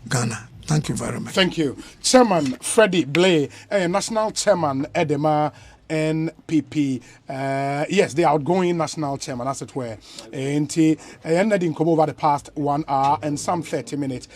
Ghana. Thank you very much. Thank you. Chairman Freddie Blay, National Chairman Edema NPP. Yes, the outgoing National Chairman, as it were. And he ended in come over the past 1 hour and some 30 minutes.